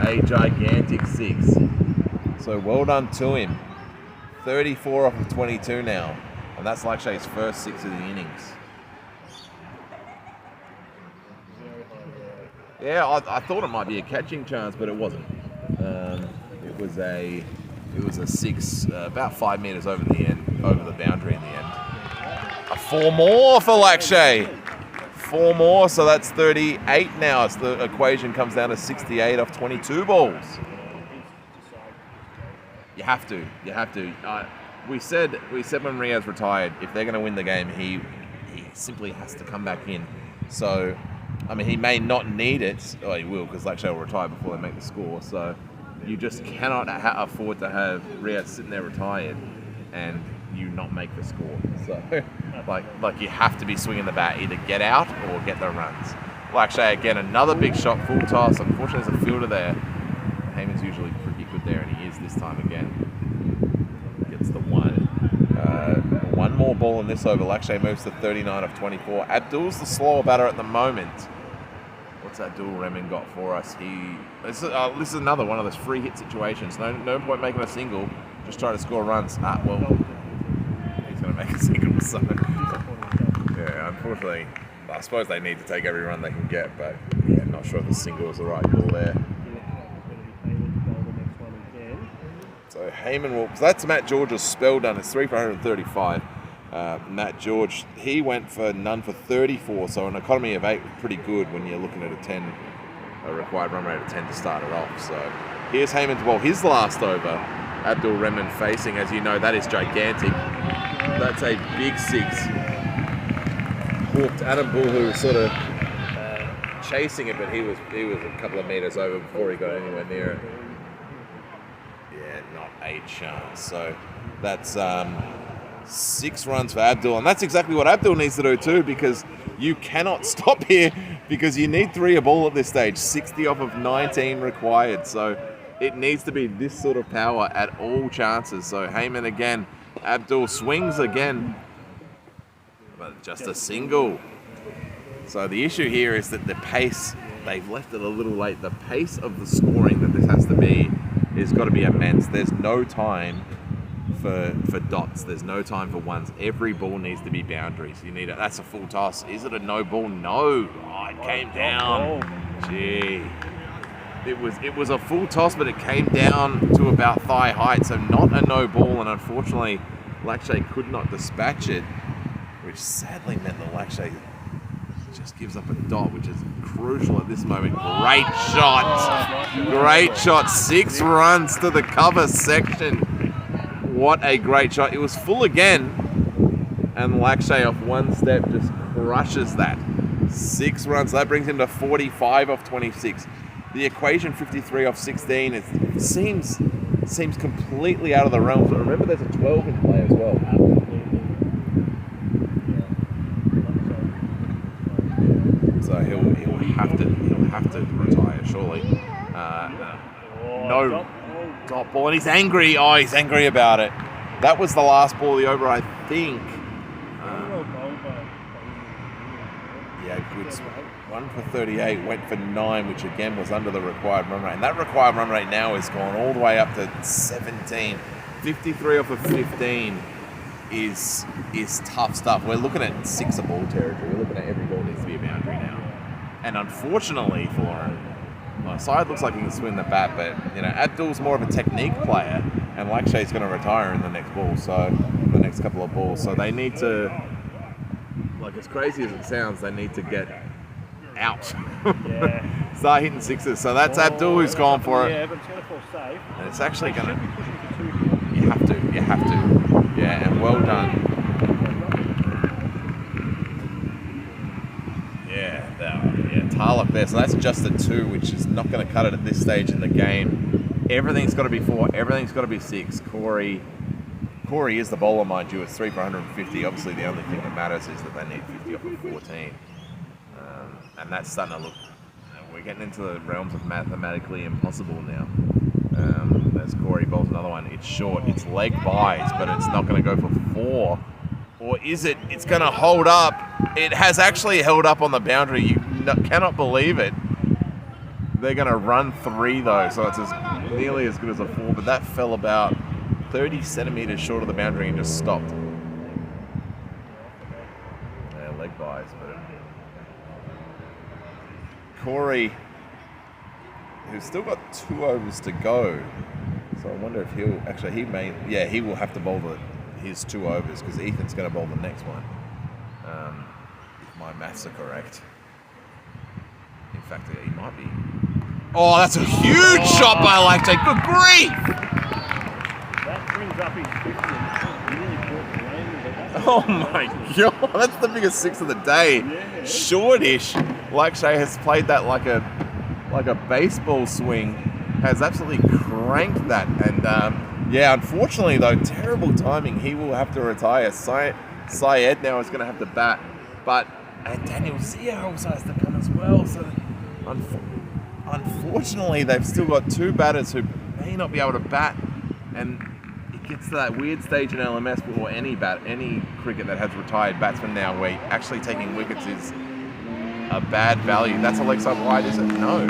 A gigantic 6. So well done to him. 34 off of 22 now, and that's Lakshay's first 6 of the innings. Yeah, I thought it might be a catching chance, but it wasn't. It was a 6, about 5 meters over the boundary in the end. 4 more for Lakshay. 4 more, so that's 38 now. So the equation comes down to 68 off 22 balls. You have to. We said when Riaz retired, if they're going to win the game, he simply has to come back in. So, I mean, he may not need it. Oh, he will, because Lakshay will retire before they make the score. So, you just cannot afford to have Riaz sitting there retired and you not make the score. So, like you have to be swinging the bat, either get out or get the runs. Lakshay again, another big shot, full toss. Unfortunately, there's a fielder there. Heyman's usually pretty good there, and he is this time again. Gets the 1. 1 more ball in this over. Lakshay moves to 39 of 24. Abdul's the slower batter at the moment. What's Abdul Rahman got for us? This is another one of those free hit situations. No point making a single. Just try to score runs. He's going to make a single. So yeah, unfortunately, I suppose they need to take every run they can get. But yeah, not sure if the single is the right call there. So Heyman will. So that's Matt George's spell done. It's 3 for 135. Matt George, he went for none for 34. So an economy of 8 was pretty good when you're looking at a required run rate of 10 to start it off. So here's Heyman's ball. His last over. Abdul Rahman facing, as you know, that is gigantic. That's a big 6. Hooked Adam Bull, who was sort of chasing it, but he was a couple of meters over before he got anywhere near it. Yeah, not a chance. So that's 6 runs for Abdul, and that's exactly what Abdul needs to do too, because you cannot stop here because you need 3 a ball at this stage. 60 off of 19 required, so it needs to be this sort of power at all chances. So Heyman again, Abdul swings again, but just a single. So the issue here is that the pace, they've left it a little late. The pace of the scoring that this has to be is got to be immense. There's no time for dots. There's no time for ones. Every ball needs to be boundaries. You need it. That's a full toss. Is it a no ball? No. Oh, it came down. Gee. It was a full toss, but it came down to about thigh height, so not a no ball, and unfortunately Lakshay could not dispatch it, which sadly meant that Lakshay just gives up a dot, which is crucial at this moment. Great shot. Great shot. 6 runs to the cover section. What a great shot. It was full again, and Lakshay off one step just crushes that. 6 runs. That brings him to 45 off 26. The equation 53 off 16, it seems completely out of the realm. But remember, there's a 12 in play as well. So he'll have to retire surely. No dot ball, and he's angry. Oh, he's angry about it. That was the last ball of the over, I think. Yeah, good. 1 for 38, went for 9, which again was under the required run rate. And that required run rate now is gone all the way up to 17. 53 off of 15 is tough stuff. We're looking at 6 a ball territory. We're looking at every ball needs to be a boundary now. And unfortunately for him, Syed looks like he can swing the bat, but Abdul's more of a technique player, and Lakshay's going to retire in the next ball, so the next couple of balls. So they need to, like as crazy as it sounds, they need to get out. Start hitting 6s. So that's Abdul who's gone for it. Yeah, but it's going to fall safe. And it's actually going to. You have to. Yeah, and well done. Tarlock there. So that's just a 2, which is not going to cut it at this stage in the game. Everything's got to be 4. Everything's got to be 6. Corey is the bowler, mind you. It's 3 for 150. Obviously, the only thing that matters is that they need 50 off of 14. And that's starting to look, we're getting into the realms of mathematically impossible now. As Corey bowls another one, it's short, it's leg buys, but it's not going to go for 4. Or is it? It's going to hold up. It has actually held up on the boundary. You cannot believe it. They're going to run 3 though, so it's nearly as good as a 4, but that fell about 30 centimeters short of the boundary and just stopped. Yeah, leg buys, but Corey, who's still got 2 overs to go, so I wonder if he will have to bowl his 2 overs because Ethan's going to bowl the next one, if my maths are correct. In fact, he might be. Oh, that's a huge shot by Lactate. Good grief! That brings up his 50. Really important range. Oh my god, that's the biggest 6 of the day. Yeah. Shortish. Lakshay has played that like a baseball swing. Has absolutely cranked that. And unfortunately though, terrible timing. He will have to retire. Syed now is going to have to bat. But Daniel Zia also has to come as well. So unfortunately, they've still got 2 batters who may not be able to bat. And it gets to that weird stage in LMS or any cricket that has retired batsmen now where actually taking wickets is a bad value. That's a leg side wide, is it? No.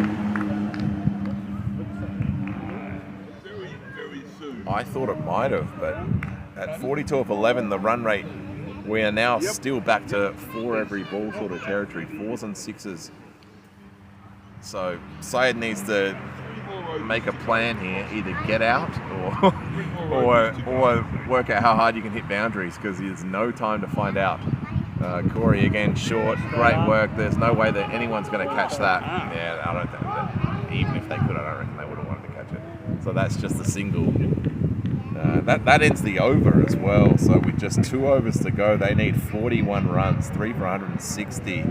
I thought it might have, but at 42 of 11, the run rate, we are now still back to 4 every ball sort of territory, 4s and 6s. So Syed needs to make a plan here, either get out or work out how hard you can hit boundaries, because there's no time to find out. Corey again, short, great work. There's no way that anyone's going to catch that. Yeah, I don't think that. Even if they could, I don't reckon they would have wanted to catch it. So that's just a single. That ends the over as well. So with just 2 overs to go, they need 41 runs, 3 for 160.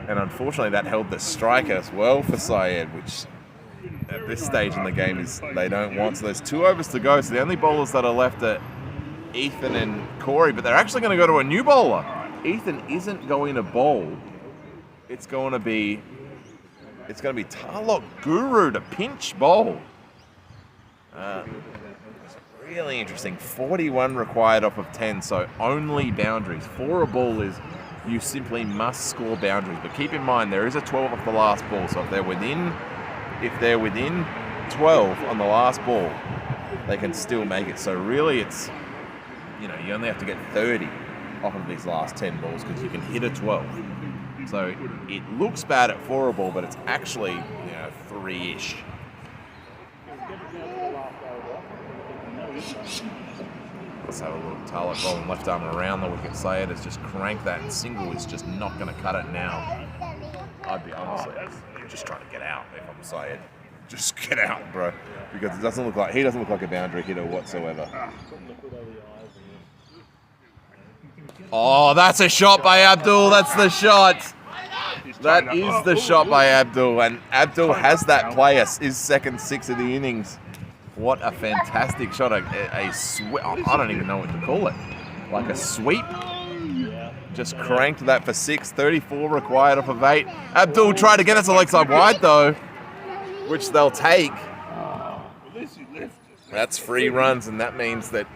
And unfortunately, that held the strike as well for Syed, which at this stage in the game is they don't want. So there's 2 overs to go. So the only bowlers that are left are Ethan and Corey, but they're actually going to go to a new bowler. Ethan isn't going to bowl. It's going to be Tarlok Guru to pinch bowl. It's really interesting. 41 required off of 10, so only boundaries. For a ball is you simply must score boundaries. But keep in mind there is a 12 off the last ball, so if they're within 12 on the last ball, they can still make it. So really it's, you only have to get 30 off of these last 10 balls because you can hit a 12. So it looks bad at 4 a ball, but it's actually 3-ish. Let's have a look. Tarlok rolling left arm around the wicket. Syed has just cranked that, and single is just not going to cut it now. I'd be honestly just trying to get out if I'm Syed. Just get out, bro, because he doesn't look like a boundary hitter whatsoever. Oh, that's a shot by Abdul. That's the shot. That is the shot by Abdul, and Abdul has that play. His second 6 of the innings. What a fantastic shot! A sweep. I don't even know what to call it. Like a sweep. Just cranked that for 6. 34 required off of 8. Abdul tried to get us a leg side wide though, which they'll take. That's 3 runs, and that means that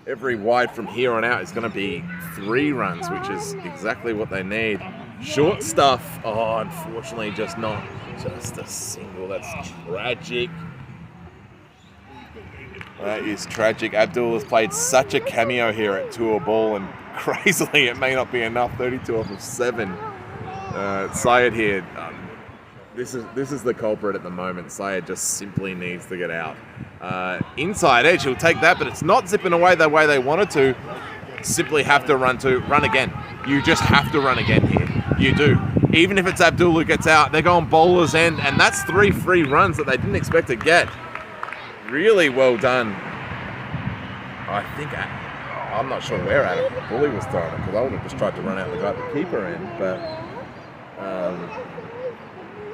every wide from here on out is going to be 3 runs, which is exactly what they need. Short stuff. Oh, unfortunately, just a single. That's tragic. That is tragic. Abdul has played such a cameo here at 2 a ball, and crazily, it may not be enough. 32 off of 7. Syed here. This is the culprit at the moment. Syed just simply needs to get out. Inside edge, he'll take that, but it's not zipping away the way they wanted to. Simply have to run again. You just have to run again here. You do. Even if it's Abdul who gets out, they're going bowler's end, and that's 3 free runs that they didn't expect to get. Really well done. I'm not sure where Adam the bully was throwing it, because I would have just tried to run out the guy at the keeper end, but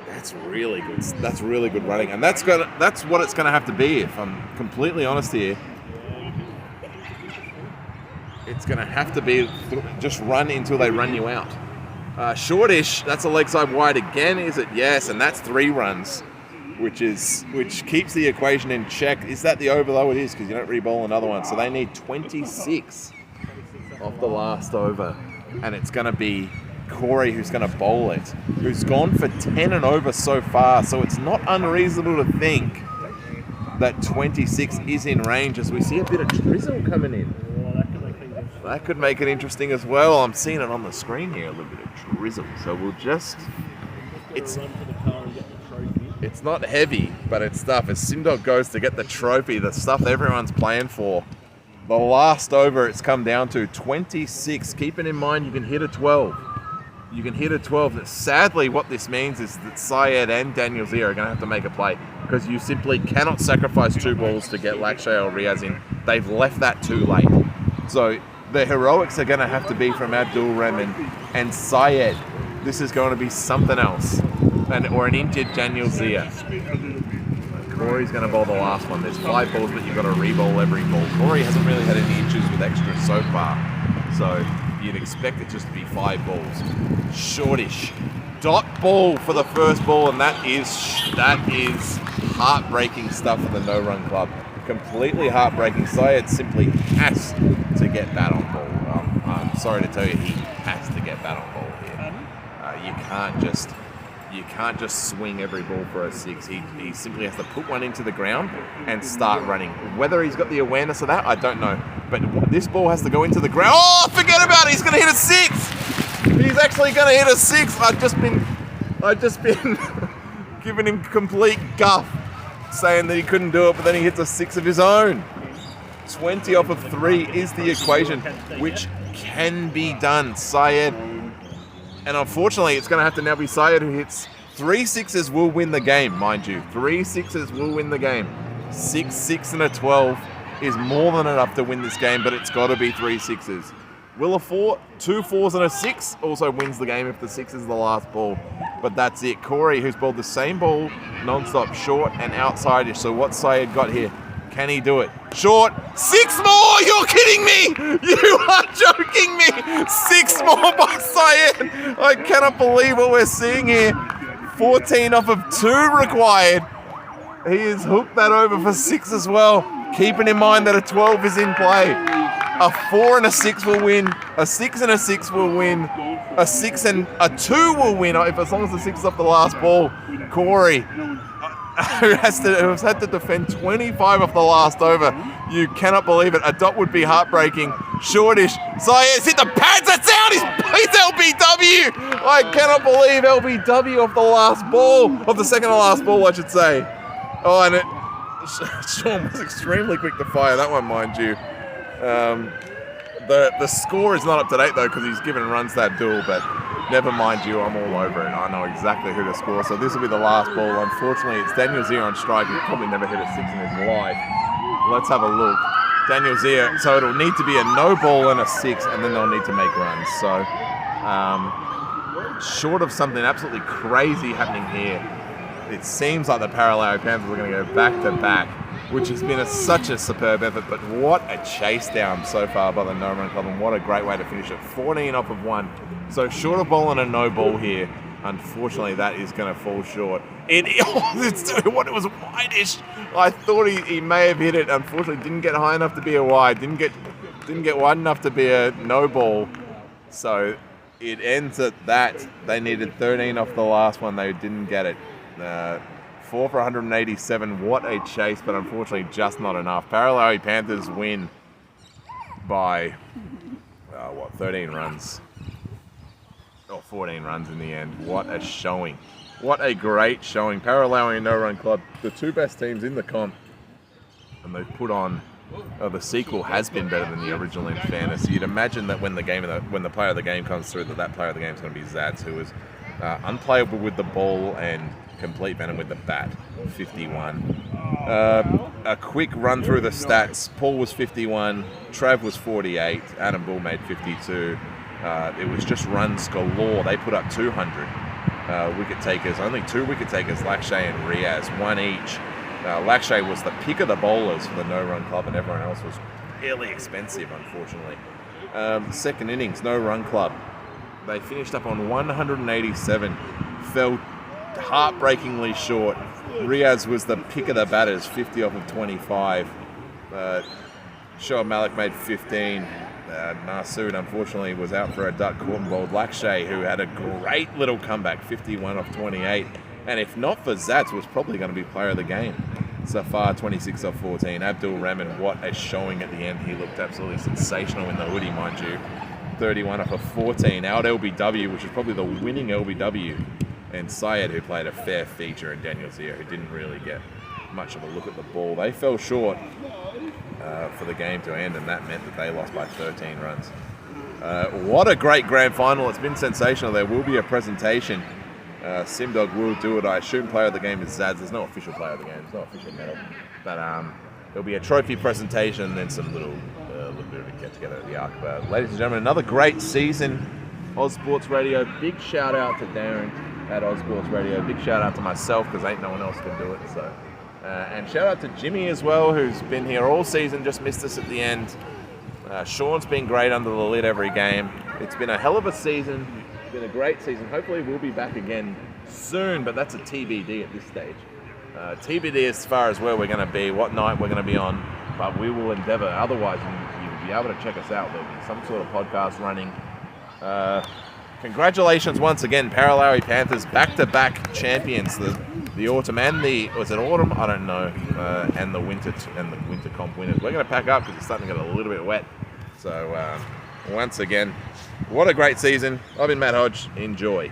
that's really good. That's really good running, and that's what it's gonna have to be. If I'm completely honest here, it's gonna have to be just run until they run you out. Shortish. That's a leg side wide again. Is it? Yes, and that's 3 runs. Which keeps the equation in check. Is that the over though? It is, because you don't re-bowl another one. So they need 26 off the last over. And it's going to be Corey who's going to bowl it, who's gone for 10 and over so far. So it's not unreasonable to think that 26 is in range as we see a bit of drizzle coming in. That could make it interesting as well. I'm seeing it on the screen here, a little bit of drizzle. So we'll just... It's not heavy, but it's stuff. As Simdog goes to get the trophy, the stuff that everyone's playing for, the last over it's come down to 26. Keeping in mind you can hit a 12. You can hit a 12. Sadly, what this means is that Syed and Daniel Zia are going to have to make a play, because you simply cannot sacrifice 2 balls to get Lakshay or Riaz in. They've left that too late. So the heroics are going to have to be from Abdul Rahman and Syed. This is going to be something else. Or an injured Daniel Zia. Corey's going to bowl the last one. There's 5 balls, but you've got to re-bowl every ball. Corey hasn't really had any issues with extras so far, so you'd expect it just to be 5 balls. Shortish. Dot ball for the first ball, and that is heartbreaking stuff for the no-run club. Completely heartbreaking. Syed simply has to get bat on ball. I'm sorry to tell you, he has to get bat on ball here. You can't just swing every ball for a 6. He simply has to put one into the ground and start running. Whether he's got the awareness of that, I don't know. But this ball has to go into the ground. Oh, forget about it. He's going to hit a 6. He's actually going to hit a 6. I've just been giving him complete guff. saying that he couldn't do it, but then he hits a 6 of his own. 20 off of 3 is the equation, which can be done. Syed, and unfortunately, it's going to have to now be Syed who hits 3 6s will win the game, mind you. 3 6s will win the game. 6, 6, and a 12 is more than enough to win this game, but it's got to be 3 6s. Will a 4, 2 4s and a 6 also wins the game if the 6 is the last ball. But that's it. Corey, who's bowled the same ball non-stop, short and outside-ish. So what's Syed got here? Can he do it? Short. 6 more! You're kidding me! You are joking me! 6 more by Syed! I cannot believe what we're seeing here. 14 off of 2 required. He has hooked that over for 6 as well. Keeping in mind that a 12 is in play. A 4 and a 6 will win. A 6 and a 6 will win. A 6 and a 2 will win as long as the 6 is off the last ball. Corey, who has had to defend 25 off the last over. You cannot believe it. A dot would be heartbreaking. Shortish. Syed's hit the pads. That's out. He's LBW. I cannot believe LBW off the last ball. Of the second to last ball, I should say. Oh, and Sean was extremely quick to fire that one, mind you. The score is not up to date though because he's given runs that duel, but never mind you, I'm all over it. I know exactly who to score. So this will be the last ball. Unfortunately, it's Daniel Zier on strike. He's probably never hit a 6 in his life. Let's have a look. Daniel Zier. So it'll need to be a no ball and a 6, and then they'll need to make runs. So short of something absolutely crazy happening here, it seems like the Paralowie Panthers are going to go back to back, which has been such a superb effort. But what a chase down so far by the no run club, and what a great way to finish it. 14 off of 1. So short of ball and a no ball here. Unfortunately, that is going to fall short. It was wide-ish. I thought he may have hit it. Unfortunately, didn't get high enough to be a wide. Didn't get wide enough to be a no ball. So it ends at that. They needed 13 off the last one. They didn't get it. 4 for 187. What a chase, but unfortunately just not enough. Paralowie Panthers win by 13 runs. Or 14 runs in the end. What a showing. What a great showing. Paralowie and No Run Club, the 2 best teams in the comp. And they've put on, the sequel has been better than the original in fairness. You'd imagine that when the player of the game comes through, that player of the game is going to be Zads, who is unplayable with the ball and complete venom with the bat. 51. A quick run through the stats. Paul was 51. Trav was 48. Adam Bull made 52. It was just runs galore. They put up 200 wicket takers. Only 2 wicket takers, Lakshay and Riaz, 1 each. Lakshay was the pick of the bowlers for the No Run Club, and everyone else was really expensive, unfortunately. Second innings, No Run Club. They finished up on 187. Fell heartbreakingly short. Riaz was the pick of the batters, 50 off of 25. Shoaib Malik made 15. Nasood, unfortunately, was out for a duck, caught and bowled. Lakshay, who had a great little comeback, 51 off 28. And if not for Zats, was probably going to be player of the game. Safar, 26 off 14. Abdul Rahman, what a showing at the end. He looked absolutely sensational in the hoodie, mind you. 31 off of 14. Out LBW, which is probably the winning LBW. And Syed, who played a fair feature, and Daniel Zier, who didn't really get much of a look at the ball. They fell short for the game to end, and that meant that they lost by 13 runs. What a great grand final. It's been sensational. There will be a presentation. Simdog will do it. I assume player of the game is Zads. There's no official player of the game. There's no official medal. But there'll be a trophy presentation and then some little bit of a get-together at the Arc. But ladies and gentlemen, another great season. Oz Sports Radio. Big shout-out to Darren at Oz Sports Radio. Big shout-out to myself, because ain't no one else can do it. So, and shout-out to Jimmy as well, who's been here all season, just missed us at the end. Sean's been great under the lid every game. It's been a hell of a season. It's been a great season. Hopefully we'll be back again soon, but that's a TBD at this stage. TBD as far as where we're going to be, what night we're going to be on, but we will endeavour. Otherwise, you'll be able to check us out. There'll be some sort of podcast running. Congratulations once again, Paralowie Panthers, back-to-back champions. The autumn and was it autumn? I don't know. And the winter comp winners. We're going to pack up because it's starting to get a little bit wet. So once again, what a great season. I've been Matt Hodge. Enjoy.